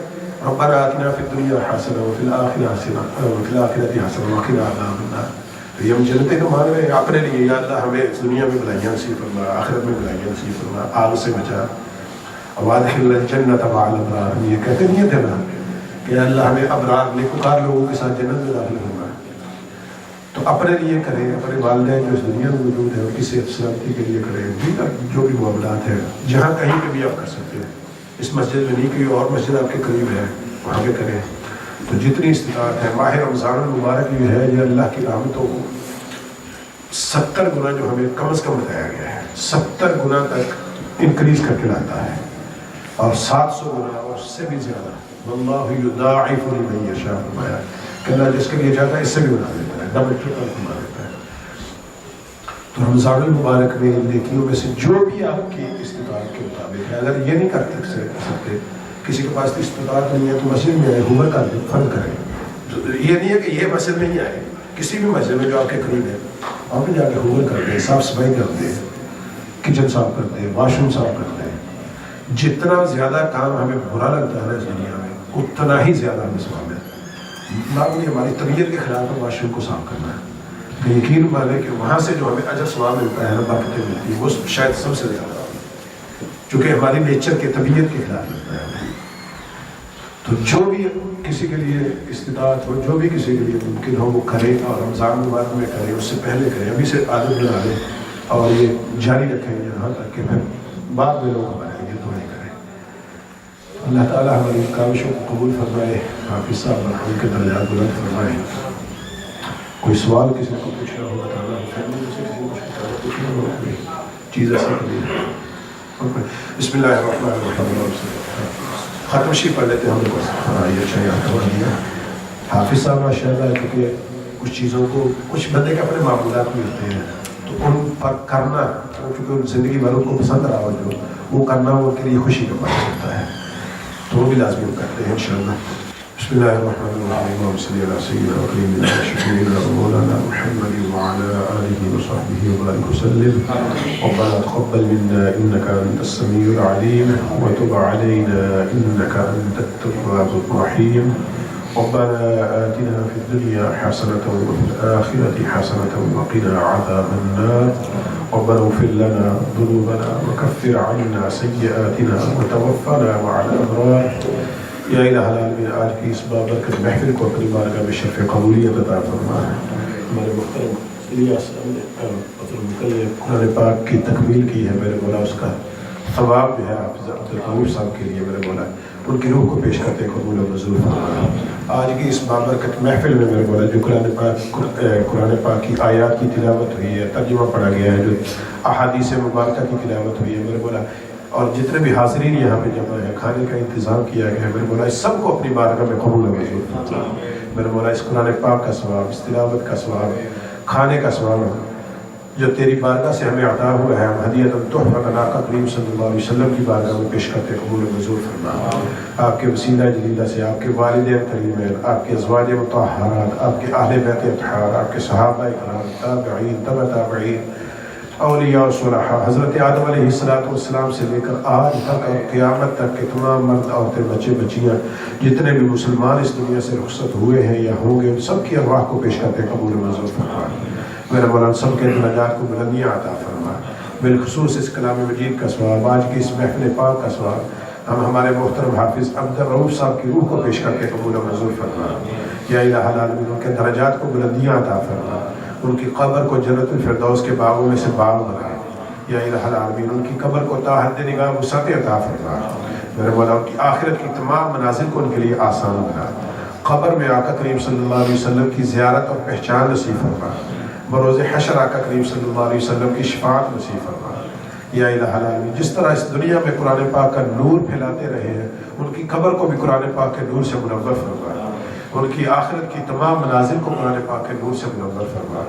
ربنا آتنا فی الدنیا حسنہ وفی الآخرۃ حسنہ وقنا عذاب النار. تو یہ ہم جنتیں تو مانگ رہے ہیں اپنے لیے. یا اللہ ہمیں اس دنیا میں بھلائیاں نصیب فرما، آخرت میں بھلائیاں نصیب فرما، آگ سے بچا. وادخلنا الجنۃ مع الابرار. ہم یہ کہتے نہیں تھے نا کہ اللہ ہمیں ابرار نیکوکار لوگوں کے ساتھ جنت میں داخل فرما. تو اپنے لیے کریں، اپنے والدین جو اس دنیا میں موجود ہیں ان کی صحت سلامتی کے لیے کریں، جو بھی معاملات ہیں جہاں کہیں پہ بھی آپ کر سکتے ہیں، اس مسجد میں نہیں، کوئی اور مسجد آپ کے قریب ہے وہاں پہ کریں، تو جتنی استطاعت ہے۔ ماہ رمضان المبارک یہ ہے یہ اللہ کی رحمتوں کو 70 گنا جو ہمیں کم از کم بتایا گیا ہے، 70 گنا تک انکریز کر کے لاتا ہے، اور 700 گنا اور اس سے بھی زیادہ۔ واللہ یضاعف لمن یشاء، فرمایا کہ اللہ جس کے لیے چاہتا ہے اس سے بھی بنا دیتا ہے، ڈبل ٹرپل بنا دیتا ہے۔ تو رمضان المبارک میں نیکیوں میں سے جو بھی آپ کی استطاعت کے مطابق ہے، اگر یہ نہیں کر سکتے، کسی کے پاس استطاعت نہیں ہے تو مسجد میں آئے، ہومر کر دیں، فرض کریں۔ یہ نہیں ہے کہ یہ مسجد میں ہی آئے، کسی بھی مسجد میں جو آپ کے قریب ہے وہاں پہ جا کے ہومر کر دیں، صاف صفائی کر دیں، کچن صاف کر دیں، واش روم صاف کر دیں۔ جتنا زیادہ کام ہمیں برا لگتا ہے اس دنیا میں اتنا ہی زیادہ ہمیں ثواب ہے۔ معمولی ہماری طبیعت کے خلاف ہے واش روم کو صاف کرنا ہے، یقین مانے کہ وہاں سے جو ہمیں اجر ثواب ملتا ہے، برکتیں ملتی ہیں، وہ شاید سب سے زیادہ، چونکہ ہماری نیچر کے طبیعت کے خلاف لگتا ہے۔ تو جو بھی کسی کے لیے استطاعت ہو، جو بھی کسی کے لیے ممکن ہو وہ کرے، اور رمضان مبارک میں کرے، اس سے پہلے کرے، ابھی سے عادت بنا لیں اور یہ جاری رکھیں یہاں تک کہ پھر بعد میں لوگ ہمارے لیے دعائیں کریں۔ اللہ تعالیٰ ہماری کاوشوں کو قبول فرمائے، حافظ صاحب مرحوم کے درجات بلند فرمائے۔ کوئی سوال کسی کو پوچھنا ہو بتانا، پوچھنا ہو کوئی چیز ایسی کبھی۔ بسم اللہ الرحمن الرحیم۔ ختم شریف پڑھ لیتے ہیں ہم کو، یہ اچھا یاد ہو دیا۔ حافظ صاحب ماشاء اللہ، کیونکہ کچھ چیزوں کو، کچھ بندے کے اپنے معمولات بھی ہوتے ہیں تو ان پر کرنا، چونکہ زندگی بھر ان کو پسند رہا ہو جو وہ کرنا، وہ ان کے لیے خوشی کا باعث ہوتا ہے، تو وہ بھی لازمی کرتے ہیں انشاءاللہ۔ بسم اللہ الرحمن الرحیم، اللہم صلی علی سیدنا وقیمنا شفیعنا مولانا محمد وعلی آلہ وصحبہ وبارک وسلم۔ ربنا تقبل منا انک انت السمیع العلیم وتب علینا انک انت التواب الرحیم۔ ربنا آتنا في الدنيا حسنة وفي الآخرة حسنة وقنا عذاب النار۔ ربنا اغفر لنا ذنوبنا وكفر عنا سيئاتنا وتوفنا مع الأبرار۔ یا الہ العالمین، آج کی اس بابرکت محفل کو اپنی بارگاہ میں شرف قبولیت عطا فرما۔ ہمارے محترم الیاس صاحب نے قرآن پاک کی تکمیل کی ہے، میرے مولا اس کا ثواب جو ہے حافظ عبدالقیوم صاحب کے لیے میرے مولا ان کی روح کو پیش کرتے قبول و منظور فرما۔ آج کی اس بابرکت محفل میں میرے مولا جو قرآن پاک کی آیات کی تلاوت ہوئی ہے، ترجمہ پڑھا گیا ہے، جو احادیث مبارکہ کی تلاوت ہوئی ہے میرے مولا، اور جتنے بھی حاضرین یہاں پہ جمع ہیں، کھانے کا انتظام کیا گیا ہے میرے مولا، اس سب کو اپنی بارگاہ میں قبول و منظور فرما۔ میرے مولا اس قرآن پاک کا ثواب، اس تلاوت کا ثواب، کھانے کا ثواب جو تیری بارگاہ سے ہمیں عطا ہوا ہے، ہم ہدیۃ تحفۃ آقا کریم صلی اللہ علیہ وسلم کی بارگاہ میں پیش کرتے قبول و منظور فرما۔ آپ کے وسیلہ جلیلہ سے آپ کے والدین کریمین، آپ کے ازواج مطہرات، آپ کے اہل بیت اطہار، آپ کے صحابہ کرام، تابعین، تبع تابعین، اولیاء و صلحاء، حضرت آدم علیہ السلام سے لے کر آج تک اور قیامت تک کے تمام مرد عورتیں بچے بچیاں جتنے بھی مسلمان اس دنیا سے رخصت ہوئے ہیں یا ہوں گے، ان سب کی ارواح کو پیش کرتے قبول و منظور فرما۔ میرے مولانا سب کے درجات کو بلندیاں عطا فرما، بالخصوص اس کلام مجید کا ثواب، آج کی اس محفل پاک کا ثواب ہم ہمارے محترم حافظ عبدالرؤوف صاحب کی روح کو پیش کرتے قبول و منظور فرما۔ یا الہ العالمین، ان کے درجات کو بلندیاں عطا فرما، ان کی قبر کو جنت الفردوس کے باغوں میں سے باغ بنا۔ یا الہ العالمین، ان کی قبر کو تا حد نگاہ وسعت عطا فرما۔ میرے مولا ان کی آخرت کی تمام منازل کو ان کے لیے آسان بنا، قبر میں آقا کریم صلی اللہ علیہ وسلم کی زیارت اور پہچان نصیب فرما، بروز حشر آقا کریم صلی اللہ علیہ وسلم کی شفاعت نصیب فرما۔ یا الہ العالمین، جس طرح اس دنیا میں قرآن پاک کا نور پھیلاتے رہے ہیں، ان کی قبر کو بھی قرآن پاک کے نور سے منور فرما، ان کی آخرت کی تمام منازل کو قرآن پاک کے نور سے منور فرما۔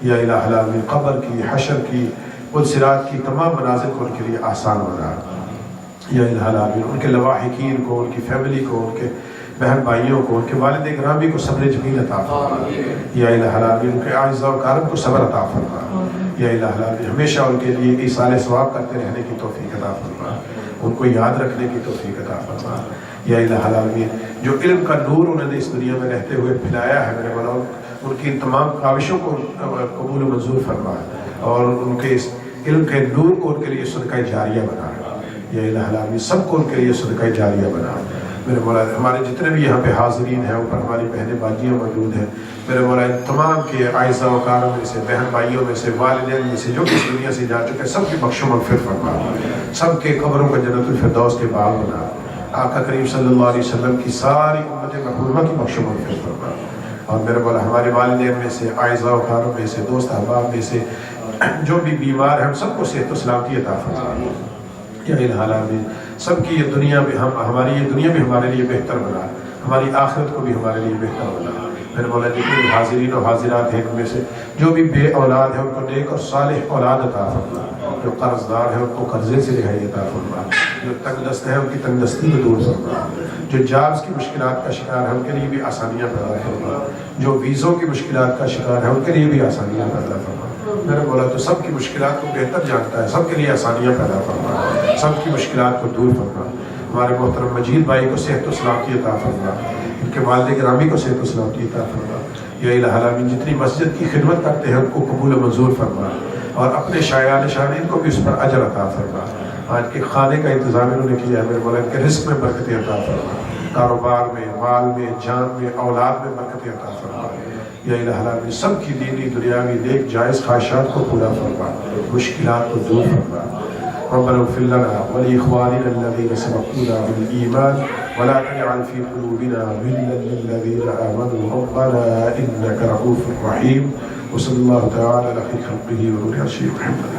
یا الہ العالمین، قبر کی، حشر کی، والصراط کی تمام منازل کو ان کے لیے آسان بنا۔ یا الہ العالمین، ان کے لواحقین کو، ان کی فیملی کو، ان کے بہن بھائیوں کو، ان کے والد گرامی کو صبر جمیل عطا فرما۔ یا الہ العالمین، ان کے اعزاء و اقارب کو صبر عطا فرما۔ یا الہ العالمین، ہمیشہ ان کے لیے ایصال ثواب کرتے رہنے کی توفیق عطا فرما، ان کو یاد رکھنے کی توفیق عطا فرما۔ یا الہ العالمین، جو علم کا نور انہوں نے اس دنیا میں رہتے ہوئے پھیلایا ہے میرے مولا، ان کی تمام کاوشوں کو قبول و منظور فرما، اور ان کے اس علم کے نور کو ان کے لیے صدقہ جاریہ بنا۔ یا الہ العالمین، سب کو ان کے لیے صدقہ جاریہ بنا۔ میرے مولا ہمارے جتنے بھی یہاں پہ حاضرین ہیں، اوپر ہماری بہنیں باجیاں موجود ہیں، میرے مولا تمام کے اعزاء و اقارب میں سے، بہن بھائیوں میں سے، والدین میں سے جو اس دنیا سے جا چکے سب کی بخش و مغفرت فرما، سب کے قبروں کو جنت الفردوس کے باغ بنا، آقا کریم صلی اللہ علیہ وسلم کی ساری امت محرومہ کی بخش و مغفرت فرما، اور میرے مولا ہمارے والدین میں سے، اعزاء و اقارب میں سے، دوست احباب میں سے جو بھی بیمار ہیں ہم سب کو صحت و سلامتی عطا فرما یا العالمین، سب کی یہ دنیا بھی ہماری یہ دنیا بھی ہمارے لیے بہتر بنا، ہماری آخرت کو بھی ہمارے لیے بہتر بنا۔ میرے مولا جتنے بھی حاضرین و حاضرات ہیں ان میں سے جو بھی بے اولاد ہیں ان کو نیک اور صالح اولاد عطا فرما، جو قرض دار ہیں ان کو قرضے سے رہائی عطا فرما، جو تنگ دست ہیں ان کی تنگ دستی کو دور فرما، جو جابس کی مشکلات کا شکار ہے ان کے لیے بھی آسانیاں پیدا فرما، جو ویزوں کی مشکلات کا شکار ہے ان کے لیے بھی آسانیاں پیدا فرما۔ میرے مولا تو سب کی مشکلات کو بہتر جانتا ہے، سب کے لیے آسانیاں پیدا فرما، سب کی مشکلات کو دور فرما۔ ہمارے محترم مجید بھائی کو صحت و سلامتی عطا فرما، ان کے والد گرامی کو صحت و سلامتی عطا فرما، یا الہ العالمین جتنی مسجد کی خدمت کرتے ہیں ان کو قبول و منظور فرما، اور اپنے شایان شانین کو بھی اس پر اجر عطا فرما۔ آج کے کھانے کا انتظام انہوں نے کیا ہے، میرے مولا ان کے رزق میں برکتیں عطا فرما، کاروبار میں، مال میں، جان میں، اولاد میں برکتیں عطا فرما، یا الہ العالمین سب کی دینی دنیاوی نیک جائز خواہشات کو پورا فرما، مشکلات کو دور فرما۔ ربنا اغفر لنا ولإخواننا الذين سبقونا بالإيمان ولا تجعل في قلوبنا غلا للذين آمنوا ربنا إنك رؤوف رحيم، وصلى الله تعالى على خير خلقه ونور عرشه محمد